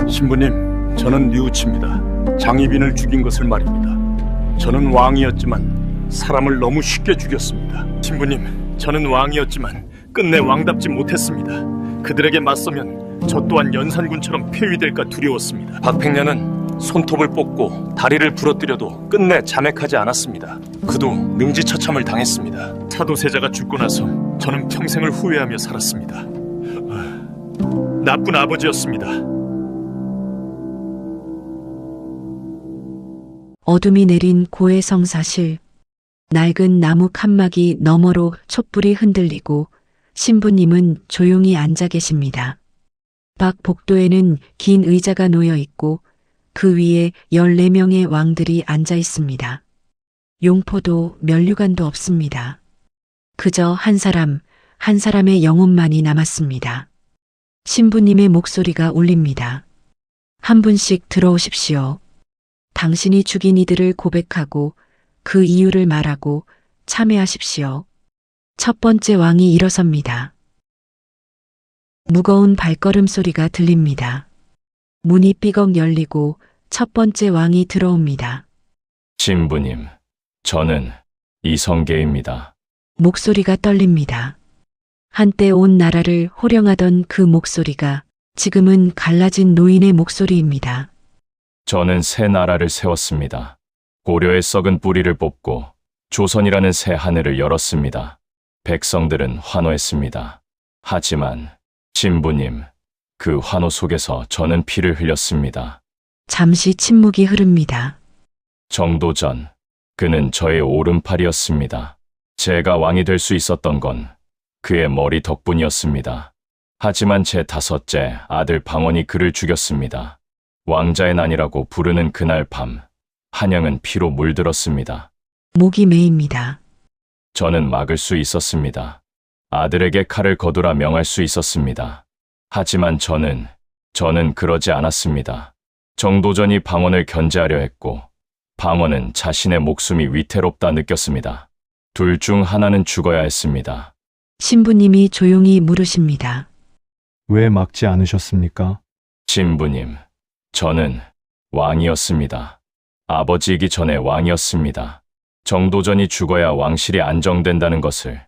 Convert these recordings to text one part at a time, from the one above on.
신부님, 저는 류치입니다. 장희빈을 죽인 것을 말입니다. 저는 왕이었지만 사람을 너무 쉽게 죽였습니다. 신부님, 저는 왕이었지만 끝내 왕답지 못했습니다. 그들에게 맞서면 저 또한 연산군처럼 폐위될까 두려웠습니다. 박팽년은 손톱을 뽑고 다리를 부러뜨려도 끝내 자맥하지 않았습니다. 그도 능지처참을 당했습니다. 사도세자가 죽고 나서 저는 평생을 후회하며 살았습니다. 나쁜 아버지였습니다. 어둠이 내린 고해성사실. 낡은 나무 칸막이 너머로 촛불이 흔들리고 신부님은 조용히 앉아 계십니다. 밖 복도에는 긴 의자가 놓여 있고 그 위에 14명의 왕들이 앉아 있습니다. 용포도 면류관도 없습니다. 그저 한 사람의 영혼만이 남았습니다. 신부님의 목소리가 울립니다. 한 분씩 들어오십시오. 당신이 죽인 이들을 고백하고 그 이유를 말하고 참회하십시오. 첫 번째 왕이 일어섭니다. 무거운 발걸음 소리가 들립니다. 문이 삐걱 열리고 첫 번째 왕이 들어옵니다. 신부님, 저는 이성계입니다. 목소리가 떨립니다. 한때 온 나라를 호령하던 그 목소리가 지금은 갈라진 노인의 목소리입니다. 저는 새 나라를 세웠습니다. 고려의 썩은 뿌리를 뽑고 조선이라는 새 하늘을 열었습니다. 백성들은 환호했습니다. 하지만 신부님, 그 환호 속에서 저는 피를 흘렸습니다. 잠시 침묵이 흐릅니다. 정도전, 그는 저의 오른팔이었습니다. 제가 왕이 될 수 있었던 건 그의 머리 덕분이었습니다. 하지만 제 다섯째 아들 방원이 그를 죽였습니다. 왕자의 난이라고 부르는 그날 밤, 한양은 피로 물들었습니다. 목이 메입니다. 저는 막을 수 있었습니다. 아들에게 칼을 거두라 명할 수 있었습니다. 하지만 저는 그러지 않았습니다. 정도전이 방원을 견제하려 했고, 방원은 자신의 목숨이 위태롭다 느꼈습니다. 둘 중 하나는 죽어야 했습니다. 신부님이 조용히 물으십니다. 왜 막지 않으셨습니까? 신부님, 저는 왕이었습니다. 아버지이기 전에 왕이었습니다. 정도전이 죽어야 왕실이 안정된다는 것을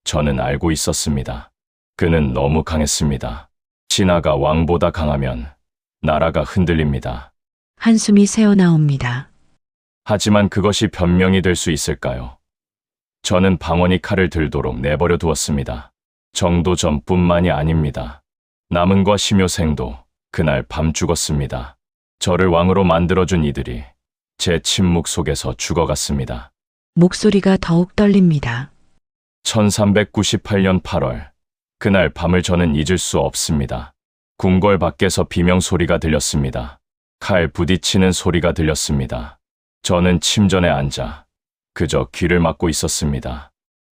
저는 알고 있었습니다. 그는 너무 강했습니다. 신하가 왕보다 강하면 나라가 흔들립니다. 한숨이 새어나옵니다. 하지만 그것이 변명이 될 수 있을까요? 저는 방원이 칼을 들도록 내버려 두었습니다. 정도전뿐만이 아닙니다. 남은과 심효생도 그날 밤 죽었습니다. 저를 왕으로 만들어준 이들이 제 침묵 속에서 죽어갔습니다. 목소리가 더욱 떨립니다. 1398년 8월, 그날 밤을 저는 잊을 수 없습니다. 궁궐 밖에서 비명 소리가 들렸습니다. 칼 부딪히는 소리가 들렸습니다. 저는 침전에 앉아 그저 귀를 막고 있었습니다.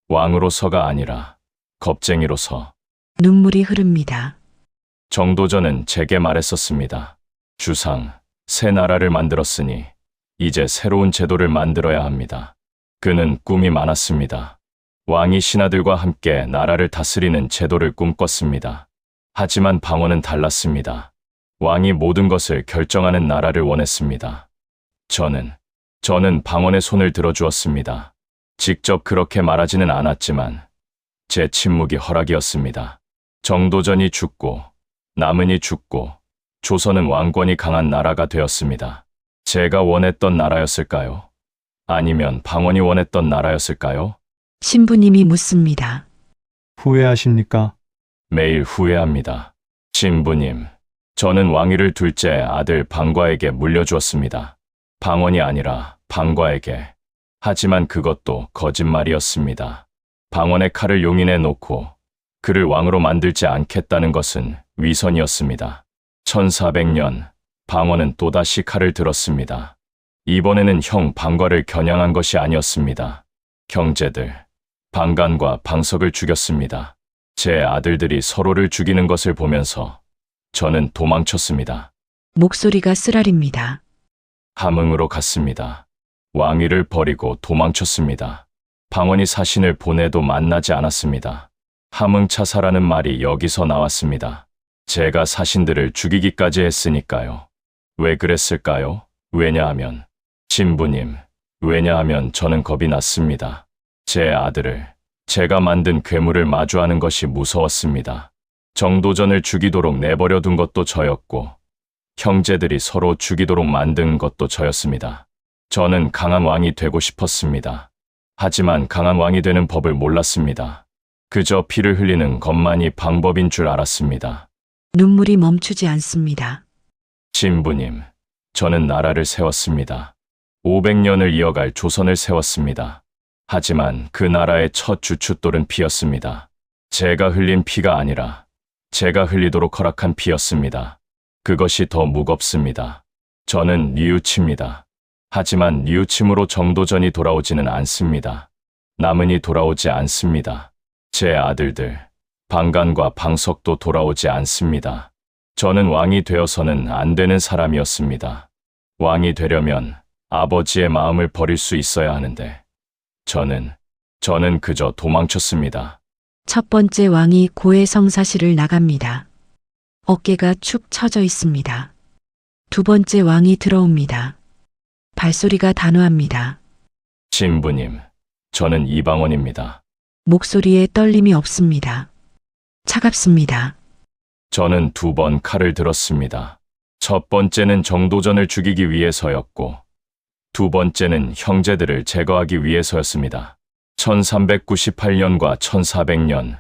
왕으로서가 아니라 겁쟁이로서. 눈물이 흐릅니다. 정도전은 제게 말했었습니다. 주상, 새 나라를 만들었으니 이제 새로운 제도를 만들어야 합니다. 그는 꿈이 많았습니다. 왕이 신하들과 함께 나라를 다스리는 제도를 꿈꿨습니다. 하지만 방원은 달랐습니다. 왕이 모든 것을 결정하는 나라를 원했습니다. 저는 방원의 손을 들어주었습니다. 직접 그렇게 말하지는 않았지만 제 침묵이 허락이었습니다. 정도전이 죽고 남은이 죽고 조선은 왕권이 강한 나라가 되었습니다. 제가 원했던 나라였을까요? 아니면 방원이 원했던 나라였을까요? 신부님이 묻습니다. 후회하십니까? 매일 후회합니다. 신부님, 저는 왕위를 둘째 아들 방과에게 물려주었습니다. 방원이 아니라 방과에게. 하지만 그것도 거짓말이었습니다. 방원의 칼을 용인해 놓고 그를 왕으로 만들지 않겠다는 것은 위선이었습니다. 1400년, 방원은 또다시 칼을 들었습니다. 이번에는 형 방과를 겨냥한 것이 아니었습니다. 형제들, 방간과 방석을 죽였습니다. 제 아들들이 서로를 죽이는 것을 보면서 저는 도망쳤습니다. 목소리가 쓰라립니다. 함흥으로 갔습니다. 왕위를 버리고 도망쳤습니다. 방원이 사신을 보내도 만나지 않았습니다. 함흥차사라는 말이 여기서 나왔습니다. 제가 사신들을 죽이기까지 했으니까요. 왜 그랬을까요? 왜냐하면, 신부님, 왜냐하면 저는 겁이 났습니다. 제 아들을, 제가 만든 괴물을 마주하는 것이 무서웠습니다. 정도전을 죽이도록 내버려 둔 것도 저였고, 형제들이 서로 죽이도록 만든 것도 저였습니다. 저는 강한 왕이 되고 싶었습니다. 하지만 강한 왕이 되는 법을 몰랐습니다. 그저 피를 흘리는 것만이 방법인 줄 알았습니다. 눈물이 멈추지 않습니다. 신부님, 저는 나라를 세웠습니다. 500년을 이어갈 조선을 세웠습니다. 하지만 그 나라의 첫 주춧돌은 피였습니다. 제가 흘린 피가 아니라 제가 흘리도록 허락한 피였습니다. 그것이 더 무겁습니다. 저는 뉘우칩니다. 하지만 뉘우침으로 정도전이 돌아오지는 않습니다. 남은이 돌아오지 않습니다. 제 아들들, 방간과 방석도 돌아오지 않습니다. 저는 왕이 되어서는 안 되는 사람이었습니다. 왕이 되려면 아버지의 마음을 버릴 수 있어야 하는데, 저는 그저 도망쳤습니다. 첫 번째 왕이 고해성사시를 나갑니다. 어깨가 축 처져 있습니다. 두 번째 왕이 들어옵니다. 발소리가 단호합니다. 신부님, 저는 이방원입니다. 목소리에 떨림이 없습니다. 차갑습니다. 저는 2번 칼을 들었습니다. 첫 번째는 정도전을 죽이기 위해서였고, 두 번째는 형제들을 제거하기 위해서였습니다. 1398년과 1400년,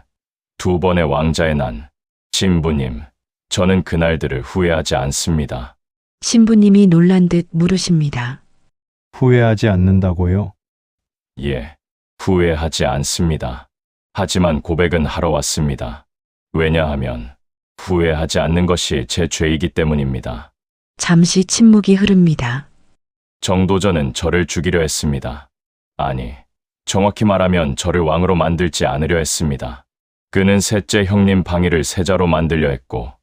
2번의 왕자의 난. 신부님, 저는 그날들을 후회하지 않습니다. 신부님이 놀란 듯 물으십니다. 후회하지 않는다고요? 예, 후회하지 않습니다. 하지만 고백은 하러 왔습니다. 왜냐하면 후회하지 않는 것이 제 죄이기 때문입니다. 잠시 침묵이 흐릅니다. 정도전은 저를 죽이려 했습니다. 아니, 정확히 말하면 저를 왕으로 만들지 않으려 했습니다. 그는 셋째 형님 방위를 세자로 만들려 했고,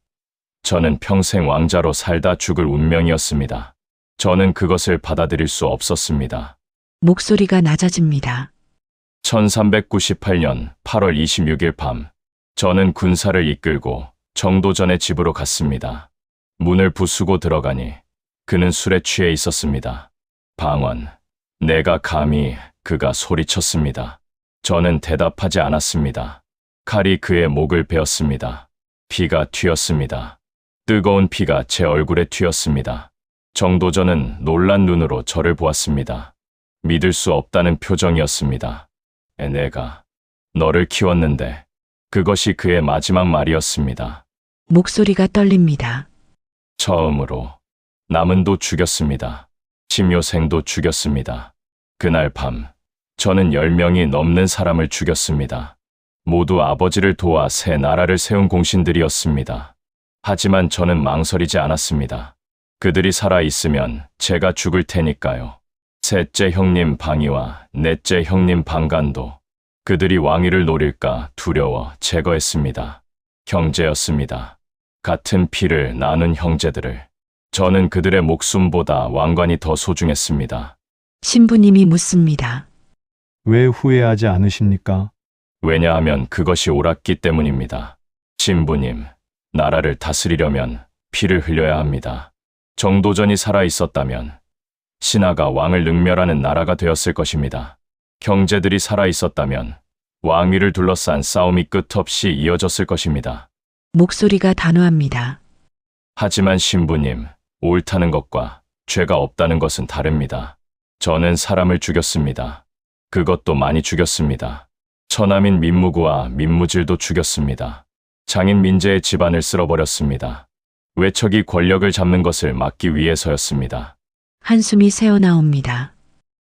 저는 평생 왕자로 살다 죽을 운명이었습니다. 저는 그것을 받아들일 수 없었습니다. 목소리가 낮아집니다. 1398년 8월 26일 밤, 저는 군사를 이끌고 정도전의 집으로 갔습니다. 문을 부수고 들어가니 그는 술에 취해 있었습니다. 방원, 내가 감히, 그가 소리쳤습니다. 저는 대답하지 않았습니다. 칼이 그의 목을 베었습니다. 피가 튀었습니다. 뜨거운 피가 제 얼굴에 튀었습니다. 정도전은 놀란 눈으로 저를 보았습니다. 믿을 수 없다는 표정이었습니다. 내가 너를 키웠는데, 그것이 그의 마지막 말이었습니다. 목소리가 떨립니다. 처음으로 남은도 죽였습니다. 심요생도 죽였습니다. 그날 밤 저는 10명이 넘는 사람을 죽였습니다. 모두 아버지를 도와 새 나라를 세운 공신들이었습니다. 하지만 저는 망설이지 않았습니다. 그들이 살아있으면 제가 죽을 테니까요. 셋째 형님 방위와 넷째 형님 방간도 그들이 왕위를 노릴까 두려워 제거했습니다. 형제였습니다. 같은 피를 나눈 형제들을. 저는 그들의 목숨보다 왕관이 더 소중했습니다. 신부님이 묻습니다. 왜 후회하지 않으십니까? 왜냐하면 그것이 옳았기 때문입니다. 신부님, 나라를 다스리려면 피를 흘려야 합니다. 정도전이 살아있었다면 신하가 왕을 능멸하는 나라가 되었을 것입니다. 형제들이 살아있었다면 왕위를 둘러싼 싸움이 끝없이 이어졌을 것입니다. 목소리가 단호합니다. 하지만 신부님, 옳다는 것과 죄가 없다는 것은 다릅니다. 저는 사람을 죽였습니다. 그것도 많이 죽였습니다. 처남인 민무구와 민무질도 죽였습니다. 장인 민재의 집안을 쓸어버렸습니다. 외척이 권력을 잡는 것을 막기 위해서였습니다. 한숨이 새어나옵니다.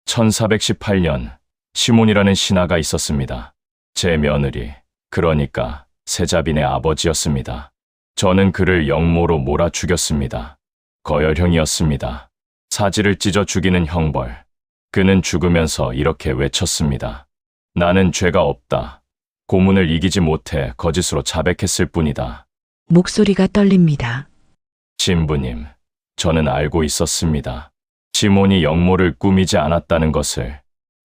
1418년 시몬이라는 신하가 있었습니다. 제 며느리, 그러니까 세자빈의 아버지였습니다. 저는 그를 역모로 몰아 죽였습니다. 거열형이었습니다. 사지를 찢어 죽이는 형벌. 그는 죽으면서 이렇게 외쳤습니다. 나는 죄가 없다. 고문을 이기지 못해 거짓으로 자백했을 뿐이다. 목소리가 떨립니다. 신부님, 저는 알고 있었습니다. 시몬이 역모를 꾸미지 않았다는 것을.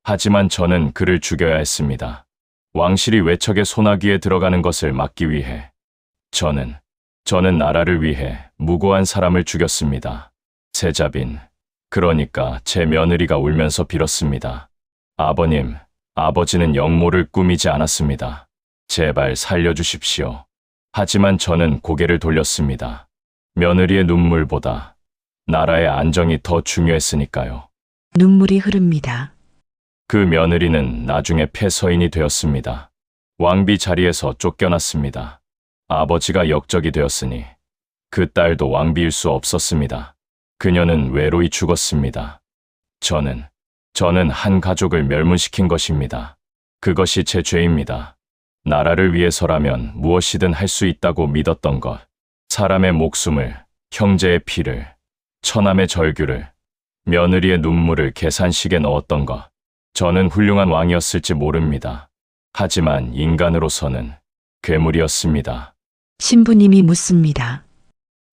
하지만 저는 그를 죽여야 했습니다. 왕실이 외척의 소나기에 들어가는 것을 막기 위해. 저는 저는 나라를 위해 무고한 사람을 죽였습니다. 세자빈, 그러니까 제 며느리가 울면서 빌었습니다. 아버님, 아버지는 영모를 꾸미지 않았습니다. 제발 살려주십시오. 하지만 저는 고개를 돌렸습니다. 며느리의 눈물보다 나라의 안정이 더 중요했으니까요. 눈물이 흐릅니다. 그 며느리는 나중에 폐서인이 되었습니다. 왕비 자리에서 쫓겨났습니다. 아버지가 역적이 되었으니 그 딸도 왕비일 수 없었습니다. 그녀는 외로이 죽었습니다. 저는 한 가족을 멸문시킨 것입니다. 그것이 제 죄입니다. 나라를 위해서라면 무엇이든 할 수 있다고 믿었던 것, 사람의 목숨을, 형제의 피를, 처남의 절규를, 며느리의 눈물을 계산식에 넣었던 것, 저는 훌륭한 왕이었을지 모릅니다. 하지만 인간으로서는 괴물이었습니다. 신부님이 묻습니다.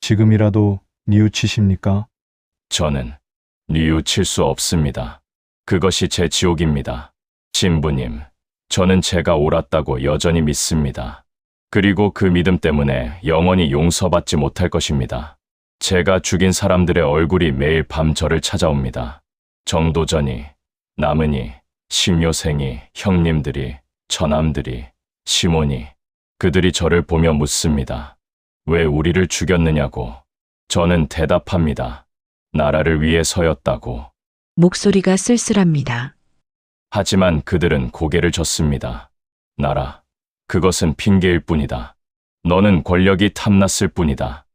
지금이라도 뉘우치십니까? 저는 뉘우칠 수 없습니다. 그것이 제 지옥입니다. 신부님, 저는 제가 옳았다고 여전히 믿습니다. 그리고 그 믿음 때문에 영원히 용서받지 못할 것입니다. 제가 죽인 사람들의 얼굴이 매일 밤 저를 찾아옵니다. 정도전이, 남은이, 심요생이, 형님들이, 처남들이, 시몬이, 그들이 저를 보며 묻습니다. 왜 우리를 죽였느냐고. 저는 대답합니다. 나라를 위해서였다고. 목소리가 쓸쓸합니다. 하지만 그들은 고개를 젓습니다. 나라, 그것은 핑계일 뿐이다. 너는 권력이 탐났을 뿐이다.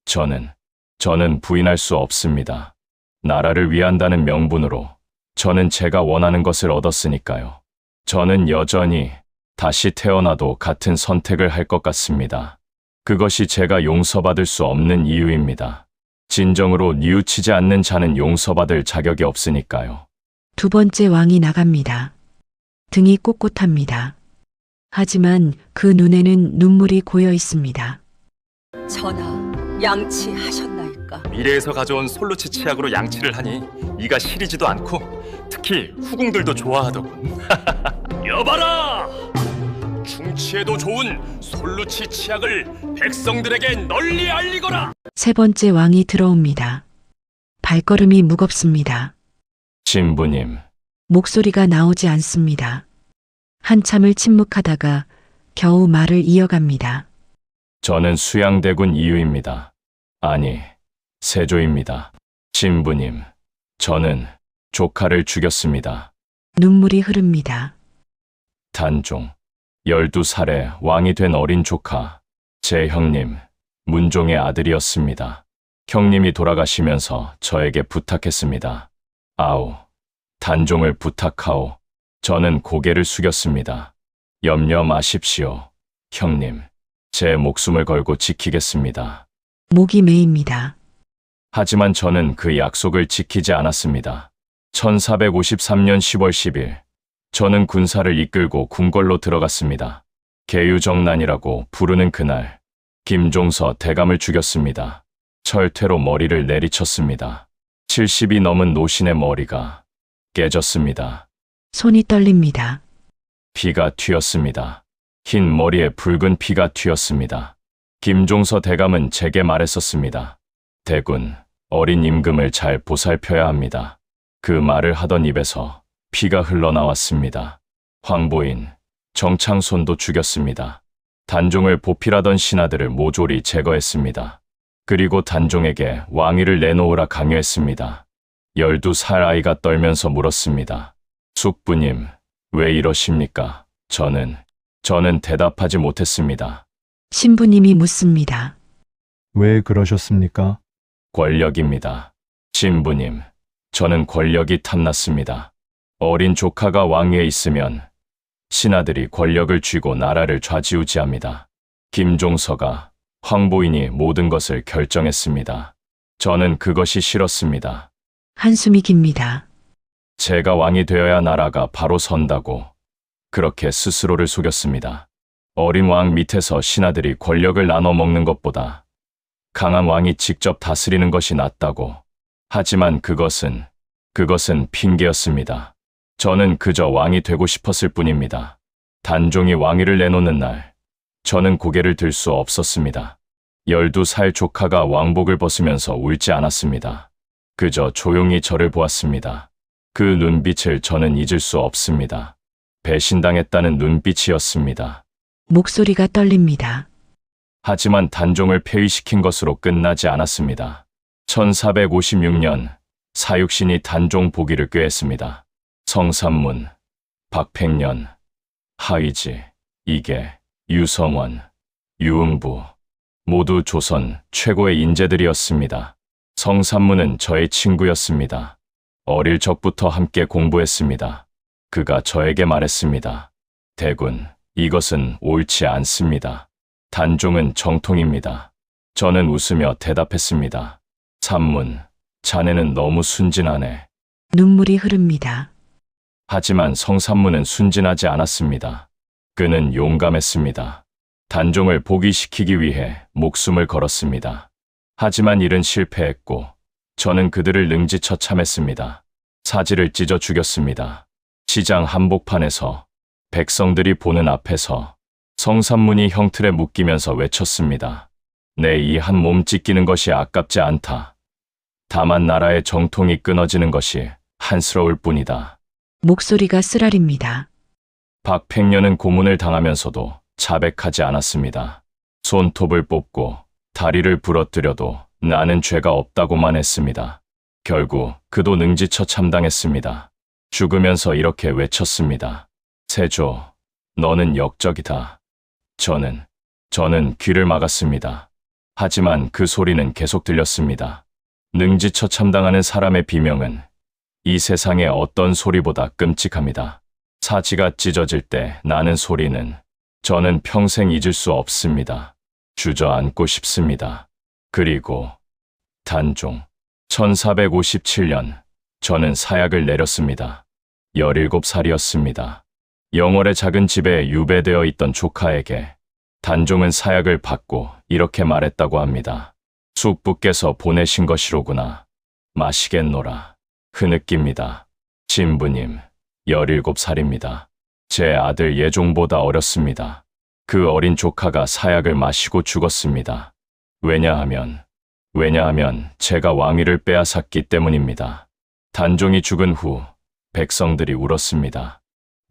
저는 부인할 수 없습니다. 나라를 위한다는 명분으로 저는 제가 원하는 것을 얻었으니까요. 저는 여전히 다시 태어나도 같은 선택을 할 것 같습니다. 그것이 제가 용서받을 수 없는 이유입니다. 진정으로 뉘우치지 않는 자는 용서받을 자격이 없으니까요. 두 번째 왕이 나갑니다. 등이 꼿꼿합니다. 하지만 그 눈에는 눈물이 고여 있습니다. 전하, 양치하셨나이까? 미래에서 가져온 솔루치 치약으로 양치를 하니 이가 시리지도 않고 특히 후궁들도 좋아하더군. 여봐라! 중치에도 좋은 솔루치 치약을 백성들에게 널리 알리거라! 세 번째 왕이 들어옵니다. 발걸음이 무겁습니다. 신부님, 목소리가 나오지 않습니다. 한참을 침묵하다가 겨우 말을 이어갑니다. 저는 수양대군 이유입니다. 아니, 세조입니다. 신부님, 저는 조카를 죽였습니다. 눈물이 흐릅니다. 단종, 12살에 왕이 된 어린 조카, 제 형님, 문종의 아들이었습니다. 형님이 돌아가시면서 저에게 부탁했습니다. 아우, 단종을 부탁하오. 저는 고개를 숙였습니다. 염려 마십시오. 형님, 제 목숨을 걸고 지키겠습니다. 목이 메입니다. 하지만 저는 그 약속을 지키지 않았습니다. 1453년 10월 10일, 저는 군사를 이끌고 궁궐로 들어갔습니다. 계유정난이라고 부르는 그날, 김종서 대감을 죽였습니다. 철퇴로 머리를 내리쳤습니다. 70이 넘은 노신의 머리가 깨졌습니다. 손이 떨립니다. 피가 튀었습니다. 흰 머리에 붉은 피가 튀었습니다. 김종서 대감은 제게 말했었습니다. 대군, 어린 임금을 잘 보살펴야 합니다. 그 말을 하던 입에서 피가 흘러나왔습니다. 황보인, 정창손도 죽였습니다. 단종을 보필하던 신하들을 모조리 제거했습니다. 그리고 단종에게 왕위를 내놓으라 강요했습니다. 12살 아이가 떨면서 물었습니다. 숙부님, 왜 이러십니까? 저는 대답하지 못했습니다. 신부님이 묻습니다. 왜 그러셨습니까? 권력입니다. 신부님, 저는 권력이 탐났습니다. 어린 조카가 왕위에 있으면 신하들이 권력을 쥐고 나라를 좌지우지합니다. 김종서가, 황보인이 모든 것을 결정했습니다. 저는 그것이 싫었습니다. 한숨이 깁니다. 제가 왕이 되어야 나라가 바로 선다고 그렇게 스스로를 속였습니다. 어린 왕 밑에서 신하들이 권력을 나눠 먹는 것보다 강한 왕이 직접 다스리는 것이 낫다고. 하지만 그것은 핑계였습니다. 저는 그저 왕이 되고 싶었을 뿐입니다. 단종이 왕위를 내놓는 날, 저는 고개를 들 수 없었습니다. 12살 조카가 왕복을 벗으면서 울지 않았습니다. 그저 조용히 저를 보았습니다. 그 눈빛을 저는 잊을 수 없습니다. 배신당했다는 눈빛이었습니다. 목소리가 떨립니다. 하지만 단종을 폐위시킨 것으로 끝나지 않았습니다. 1456년 사육신이 단종 보기를 꾀했습니다. 성삼문, 박팽년, 하의지, 이계, 유성원, 유응부 모두 조선 최고의 인재들이었습니다. 성삼문은 저의 친구였습니다. 어릴 적부터 함께 공부했습니다. 그가 저에게 말했습니다. 대군, 이것은 옳지 않습니다. 단종은 정통입니다. 저는 웃으며 대답했습니다. 삼문, 자네는 너무 순진하네. 눈물이 흐릅니다. 하지만 성삼문은 순진하지 않았습니다. 그는 용감했습니다. 단종을 복위시키기 위해 목숨을 걸었습니다. 하지만 일은 실패했고 저는 그들을 능지처참했습니다. 사지를 찢어 죽였습니다. 시장 한복판에서 백성들이 보는 앞에서 성삼문이 형틀에 묶이면서 외쳤습니다. 내 이 한 몸 찢기는 것이 아깝지 않다. 다만 나라의 정통이 끊어지는 것이 한스러울 뿐이다. 목소리가 쓰라립니다. 박팽년은 고문을 당하면서도 자백하지 않았습니다. 손톱을 뽑고 다리를 부러뜨려도 나는 죄가 없다고만 했습니다. 결국 그도 능지처참당했습니다. 죽으면서 이렇게 외쳤습니다. 세조, 너는 역적이다. 저는 귀를 막았습니다. 하지만 그 소리는 계속 들렸습니다. 능지처참당하는 사람의 비명은 이 세상의 어떤 소리보다 끔찍합니다. 사지가 찢어질 때 나는 소리는 저는 평생 잊을 수 없습니다. 주저앉고 싶습니다. 그리고 단종 1457년 저는 사약을 내렸습니다. 17살이었습니다. 영월의 작은 집에 유배되어 있던 조카에게 단종은 사약을 받고 이렇게 말했다고 합니다. 숙부께서 보내신 것이로구나. 마시겠노라. 흐느낍니다. 신부님, 17살입니다. 제 아들 예종보다 어렸습니다. 그 어린 조카가 사약을 마시고 죽었습니다. 왜냐하면 제가 왕위를 빼앗았기 때문입니다. 단종이 죽은 후 백성들이 울었습니다.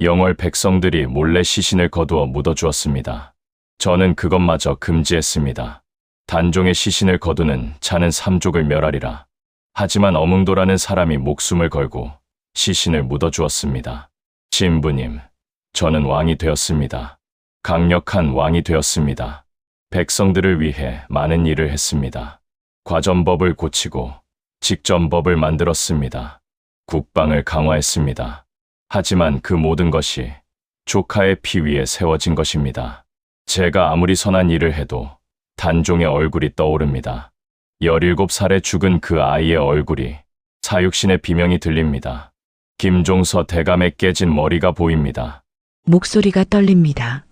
영월 백성들이 몰래 시신을 거두어 묻어주었습니다. 저는 그것마저 금지했습니다. 단종의 시신을 거두는 자는 삼족을 멸하리라. 하지만 어뭉도라는 사람이 목숨을 걸고 시신을 묻어주었습니다. 신부님, 저는 왕이 되었습니다. 강력한 왕이 되었습니다. 백성들을 위해 많은 일을 했습니다. 과전법을 고치고 직전법을 만들었습니다. 국방을 강화했습니다. 하지만 그 모든 것이 조카의 피 위에 세워진 것입니다. 제가 아무리 선한 일을 해도 단종의 얼굴이 떠오릅니다. 17살에 죽은 그 아이의 얼굴이 사육신의 비명이 들립니다. 김종서 대감의 깨진 머리가 보입니다. 목소리가 떨립니다.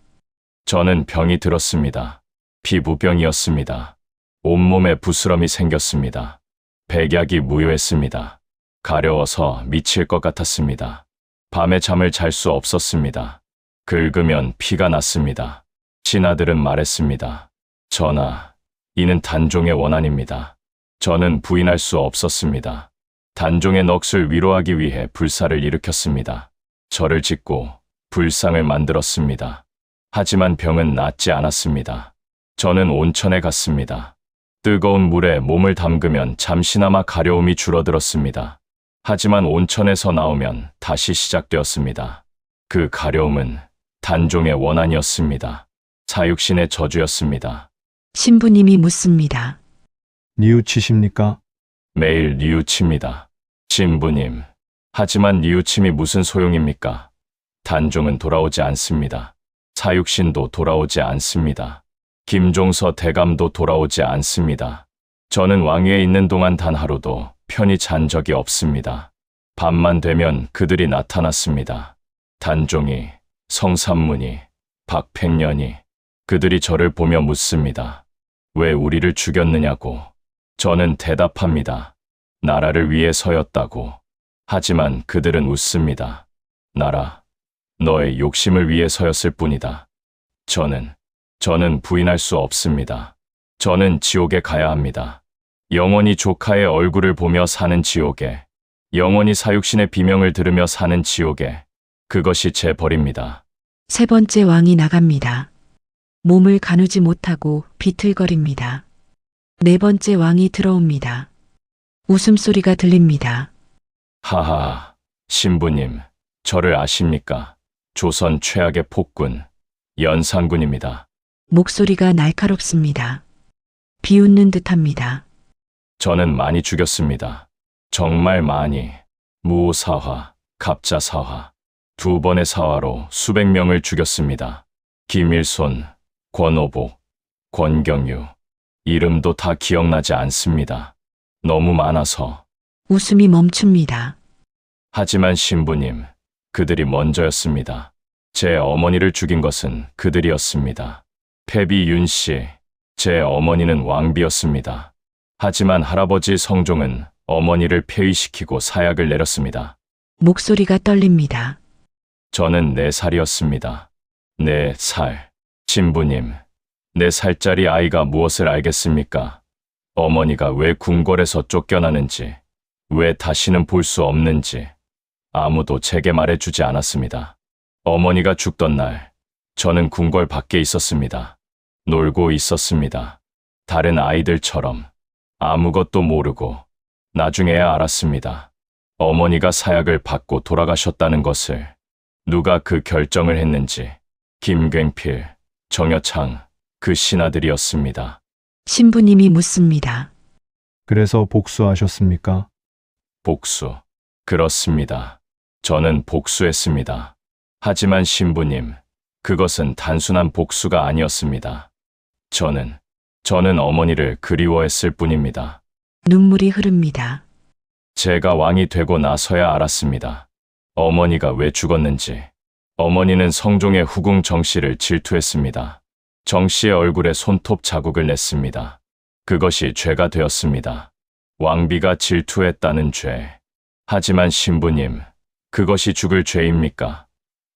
저는 병이 들었습니다. 피부병이었습니다. 온몸에 부스럼이 생겼습니다. 백약이 무효했습니다. 가려워서 미칠 것 같았습니다. 밤에 잠을 잘 수 없었습니다. 긁으면 피가 났습니다. 신하들은 말했습니다. 전하, 이는 단종의 원한입니다. 저는 부인할 수 없었습니다. 단종의 넋을 위로하기 위해 불사를 일으켰습니다. 절을 짓고 불상을 만들었습니다. 하지만 병은 낫지 않았습니다. 저는 온천에 갔습니다. 뜨거운 물에 몸을 담그면 잠시나마 가려움이 줄어들었습니다. 하지만 온천에서 나오면 다시 시작되었습니다. 그 가려움은 단종의 원한이었습니다. 사육신의 저주였습니다. 신부님이 묻습니다. 뉘우치십니까? 매일 뉘우칩니다. 신부님, 하지만 뉘우침이 무슨 소용입니까? 단종은 돌아오지 않습니다. 사육신도 돌아오지 않습니다. 김종서 대감도 돌아오지 않습니다. 저는 왕위에 있는 동안 단 하루도 편히 잔 적이 없습니다. 밤만 되면 그들이 나타났습니다. 단종이, 성삼문이, 박팽년이 그들이 저를 보며 묻습니다. 왜 우리를 죽였느냐고. 저는 대답합니다. 나라를 위해서였다고. 하지만 그들은 웃습니다. 나라, 너의 욕심을 위해서였을 뿐이다. 저는 부인할 수 없습니다. 저는 지옥에 가야 합니다. 영원히 조카의 얼굴을 보며 사는 지옥에, 영원히 사육신의 비명을 들으며 사는 지옥에, 그것이 제 벌입니다. 세 번째 왕이 나갑니다. 몸을 가누지 못하고 비틀거립니다. 네 번째 왕이 들어옵니다. 웃음소리가 들립니다. 하하, 신부님, 저를 아십니까? 조선 최악의 폭군, 연산군입니다. 목소리가 날카롭습니다. 비웃는 듯합니다. 저는 많이 죽였습니다. 정말 많이. 무사화, 갑자사화, 두 번의 사화로 수백 명을 죽였습니다. 김일손, 권오복, 권경유, 이름도 다 기억나지 않습니다. 너무 많아서. 웃음이 멈춥니다. 하지만 신부님, 그들이 먼저였습니다. 제 어머니를 죽인 것은 그들이었습니다. 패비 윤 씨, 제 어머니는 왕비였습니다. 하지만 할아버지 성종은 어머니를 폐위시키고 사약을 내렸습니다. 목소리가 떨립니다. 저는 4살이었습니다. 4살. 신부님, 4살짜리 아이가 무엇을 알겠습니까? 어머니가 왜 궁궐에서 쫓겨나는지, 왜 다시는 볼 수 없는지 아무도 제게 말해주지 않았습니다. 어머니가 죽던 날, 저는 궁궐 밖에 있었습니다. 놀고 있었습니다. 다른 아이들처럼 아무것도 모르고 나중에야 알았습니다. 어머니가 사약을 받고 돌아가셨다는 것을. 누가 그 결정을 했는지. 김굉필, 정여창, 그 신하들이었습니다. 신부님이 묻습니다. 그래서 복수하셨습니까? 복수. 그렇습니다. 저는 복수했습니다. 하지만 신부님, 그것은 단순한 복수가 아니었습니다. 저는 어머니를 그리워했을 뿐입니다. 눈물이 흐릅니다. 제가 왕이 되고 나서야 알았습니다. 어머니가 왜 죽었는지. 어머니는 성종의 후궁 정씨를 질투했습니다. 정씨의 얼굴에 손톱 자국을 냈습니다. 그것이 죄가 되었습니다. 왕비가 질투했다는 죄. 하지만 신부님, 그것이 죽을 죄입니까?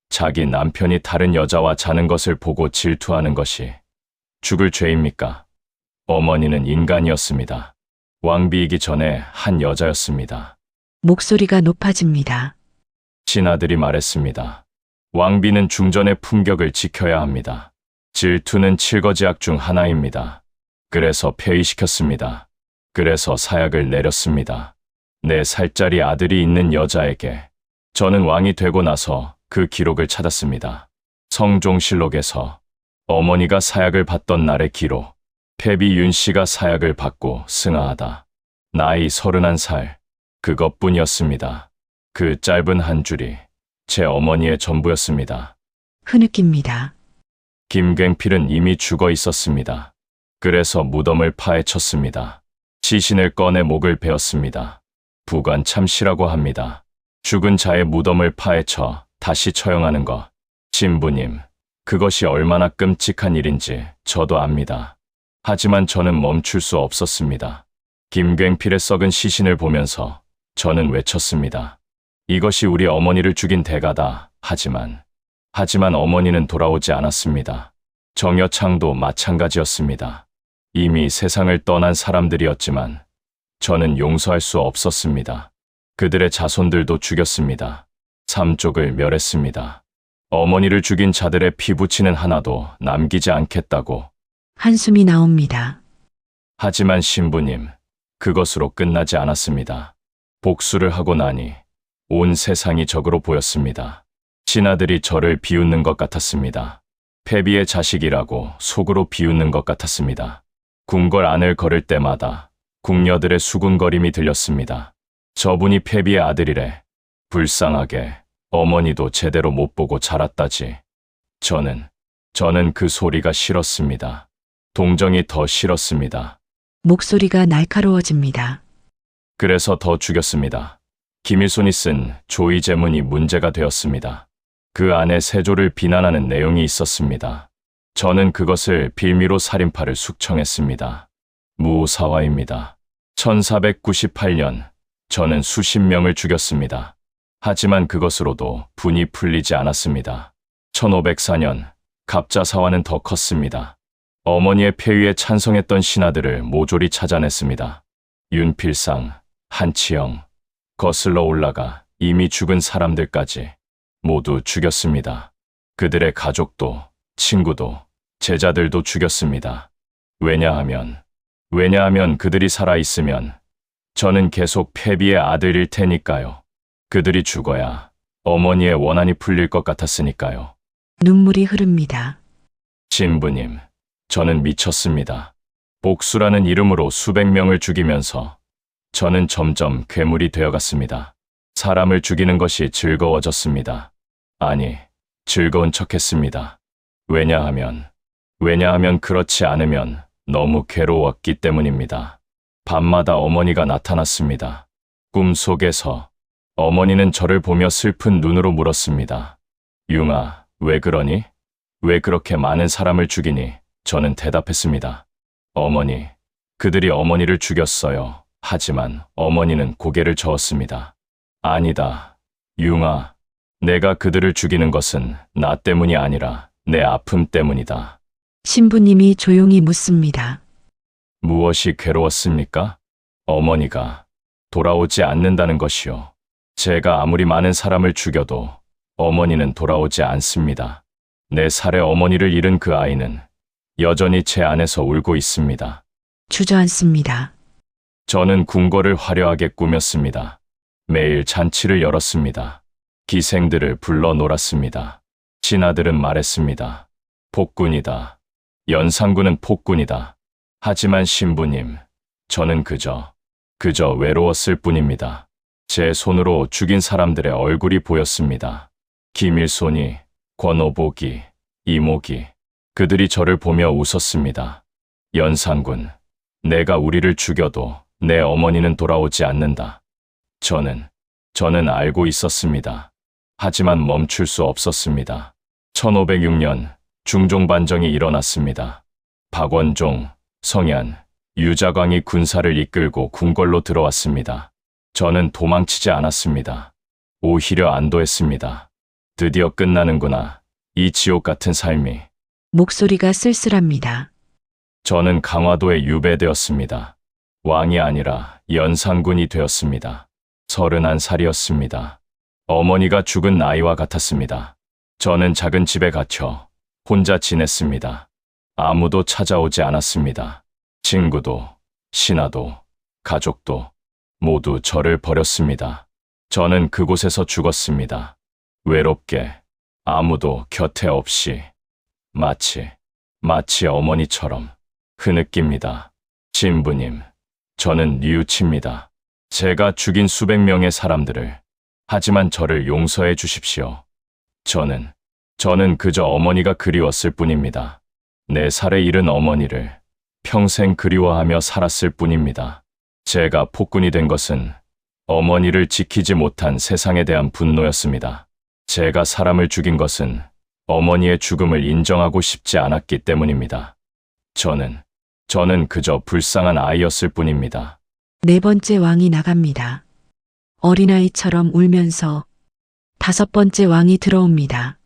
자기 남편이 다른 여자와 자는 것을 보고 질투하는 것이 죽을 죄입니까? 어머니는 인간이었습니다. 왕비이기 전에 한 여자였습니다. 목소리가 높아집니다. 신하들이 말했습니다. 왕비는 중전의 품격을 지켜야 합니다. 질투는 7거지악 중 하나입니다. 그래서 폐위시켰습니다. 그래서 사약을 내렸습니다. 4살짜리 아들이 있는 여자에게. 저는 왕이 되고 나서 그 기록을 찾았습니다. 성종실록에서 어머니가 사약을 받던 날의 기록. 패비 윤 씨가 사약을 받고 승하하다. 나이 31살. 그것뿐이었습니다. 그 짧은 한 줄이 제 어머니의 전부였습니다. 흐느낍니다. 김굉필은 이미 죽어 있었습니다. 그래서 무덤을 파헤쳤습니다. 시신을 꺼내 목을 베었습니다. 부관참시라고 합니다. 죽은 자의 무덤을 파헤쳐 다시 처형하는 것. 신부님, 그것이 얼마나 끔찍한 일인지 저도 압니다. 하지만 저는 멈출 수 없었습니다. 김굉필의 썩은 시신을 보면서 저는 외쳤습니다. 이것이 우리 어머니를 죽인 대가다. 하지만 어머니는 돌아오지 않았습니다. 정여창도 마찬가지였습니다. 이미 세상을 떠난 사람들이었지만 저는 용서할 수 없었습니다. 그들의 자손들도 죽였습니다. 삼족을 멸했습니다. 어머니를 죽인 자들의 피 붙이는 하나도 남기지 않겠다고. 한숨이 나옵니다. 하지만 신부님, 그것으로 끝나지 않았습니다. 복수를 하고 나니 온 세상이 적으로 보였습니다. 신하들이 저를 비웃는 것 같았습니다. 패비의 자식이라고 속으로 비웃는 것 같았습니다. 궁궐 안을 걸을 때마다 궁녀들의 수군거림이 들렸습니다. 저분이 패비의 아들이래. 불쌍하게 어머니도 제대로 못 보고 자랐다지. 저는 그 소리가 싫었습니다. 동정이 더 싫었습니다. 목소리가 날카로워집니다. 그래서 더 죽였습니다. 김일손이 쓴 조의제문이 문제가 되었습니다. 그 안에 세조를 비난하는 내용이 있었습니다. 저는 그것을 빌미로 살인파를 숙청했습니다. 무사화입니다. 1498년 저는 수십 명을 죽였습니다. 하지만 그것으로도 분이 풀리지 않았습니다. 1504년 갑자사화는 더 컸습니다. 어머니의 폐위에 찬성했던 신하들을 모조리 찾아냈습니다. 윤필상, 한치영, 거슬러 올라가 이미 죽은 사람들까지 모두 죽였습니다. 그들의 가족도, 친구도, 제자들도 죽였습니다. 왜냐하면 그들이 살아있으면 저는 계속 폐비의 아들일 테니까요. 그들이 죽어야 어머니의 원한이 풀릴 것 같았으니까요. 눈물이 흐릅니다. 신부님, 저는 미쳤습니다. 복수라는 이름으로 수백 명을 죽이면서 저는 점점 괴물이 되어갔습니다. 사람을 죽이는 것이 즐거워졌습니다. 아니, 즐거운 척했습니다. 왜냐하면 그렇지 않으면 너무 괴로웠기 때문입니다. 밤마다 어머니가 나타났습니다. 꿈속에서 어머니는 저를 보며 슬픈 눈으로 물었습니다. 융아, 왜 그러니? 왜 그렇게 많은 사람을 죽이니? 저는 대답했습니다. 어머니, 그들이 어머니를 죽였어요. 하지만 어머니는 고개를 저었습니다. 아니다, 융아. 내가 그들을 죽이는 것은 나 때문이 아니라 내 아픔 때문이다. 신부님이 조용히 묻습니다. 무엇이 괴로웠습니까? 어머니가 돌아오지 않는다는 것이요. 제가 아무리 많은 사람을 죽여도 어머니는 돌아오지 않습니다. 4살의 어머니를 잃은 그 아이는 여전히 제 안에서 울고 있습니다. 주저앉습니다. 저는 궁궐을 화려하게 꾸몄습니다. 매일 잔치를 열었습니다. 기생들을 불러 놀았습니다. 신하들은 말했습니다. 폭군이다. 연산군은 폭군이다. 하지만 신부님, 저는 그저 외로웠을 뿐입니다. 제 손으로 죽인 사람들의 얼굴이 보였습니다. 김일손이, 권오복이, 이목이, 그들이 저를 보며 웃었습니다. 연산군, 내가 우리를 죽여도 내 어머니는 돌아오지 않는다. 저는 알고 있었습니다. 하지만 멈출 수 없었습니다. 1506년 중종반정이 일어났습니다. 박원종, 성현, 유자광이 군사를 이끌고 궁궐로 들어왔습니다. 저는 도망치지 않았습니다. 오히려 안도했습니다. 드디어 끝나는구나. 이 지옥 같은 삶이. 목소리가 쓸쓸합니다. 저는 강화도에 유배되었습니다. 왕이 아니라 연산군이 되었습니다. 31살이었습니다. 어머니가 죽은 아이와 같았습니다. 저는 작은 집에 갇혀 혼자 지냈습니다. 아무도 찾아오지 않았습니다. 친구도, 신하도, 가족도 모두 저를 버렸습니다. 저는 그곳에서 죽었습니다. 외롭게, 아무도 곁에 없이, 마치 어머니처럼. 흐느낍니다. 신부님, 저는 뉘우칩니다. 제가 죽인 수백 명의 사람들을, 하지만 저를 용서해 주십시오. 저는 그저 어머니가 그리웠을 뿐입니다. 4살에 잃은 어머니를 평생 그리워하며 살았을 뿐입니다. 제가 폭군이 된 것은 어머니를 지키지 못한 세상에 대한 분노였습니다. 제가 사람을 죽인 것은 어머니의 죽음을 인정하고 싶지 않았기 때문입니다. 저는 그저 불쌍한 아이였을 뿐입니다. 4번째 왕이 나갑니다. 어린아이처럼 울면서 5번째 왕이 들어옵니다.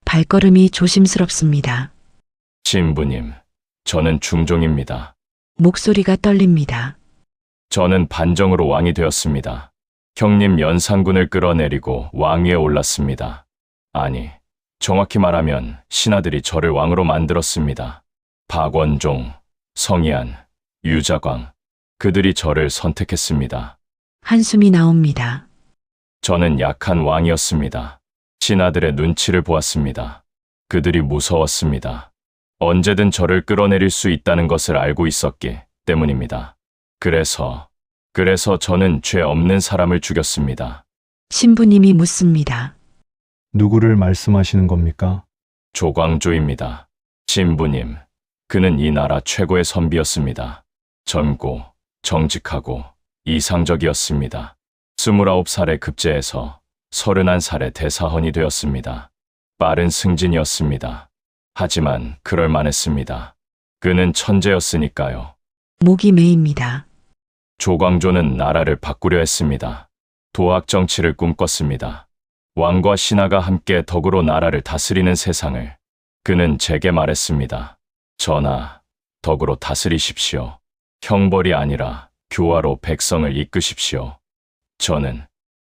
발걸음이 조심스럽습니다. 신부님, 저는 중종입니다. 목소리가 떨립니다. 저는 반정으로 왕이 되었습니다. 형님 연산군을 끌어내리고 왕위에 올랐습니다. 아니, 정확히 말하면 신하들이 저를 왕으로 만들었습니다. 박원종, 성희안, 유자광, 그들이 저를 선택했습니다. 한숨이 나옵니다. 저는 약한 왕이었습니다. 신하들의 눈치를 보았습니다. 그들이 무서웠습니다. 언제든 저를 끌어내릴 수 있다는 것을 알고 있었기 때문입니다. 그래서 저는 죄 없는 사람을 죽였습니다. 신부님이 묻습니다. 누구를 말씀하시는 겁니까? 조광조입니다. 신부님, 그는 이 나라 최고의 선비였습니다. 젊고 정직하고 이상적이었습니다. 29살에 급제해서 31살에 대사헌이 되었습니다. 빠른 승진이었습니다. 하지만 그럴 만했습니다. 그는 천재였으니까요. 목이 메입니다. 조광조는 나라를 바꾸려 했습니다. 도학 정치를 꿈꿨습니다. 왕과 신하가 함께 덕으로 나라를 다스리는 세상을. 그는 제게 말했습니다. 전하, 덕으로 다스리십시오. 형벌이 아니라 교화로 백성을 이끄십시오.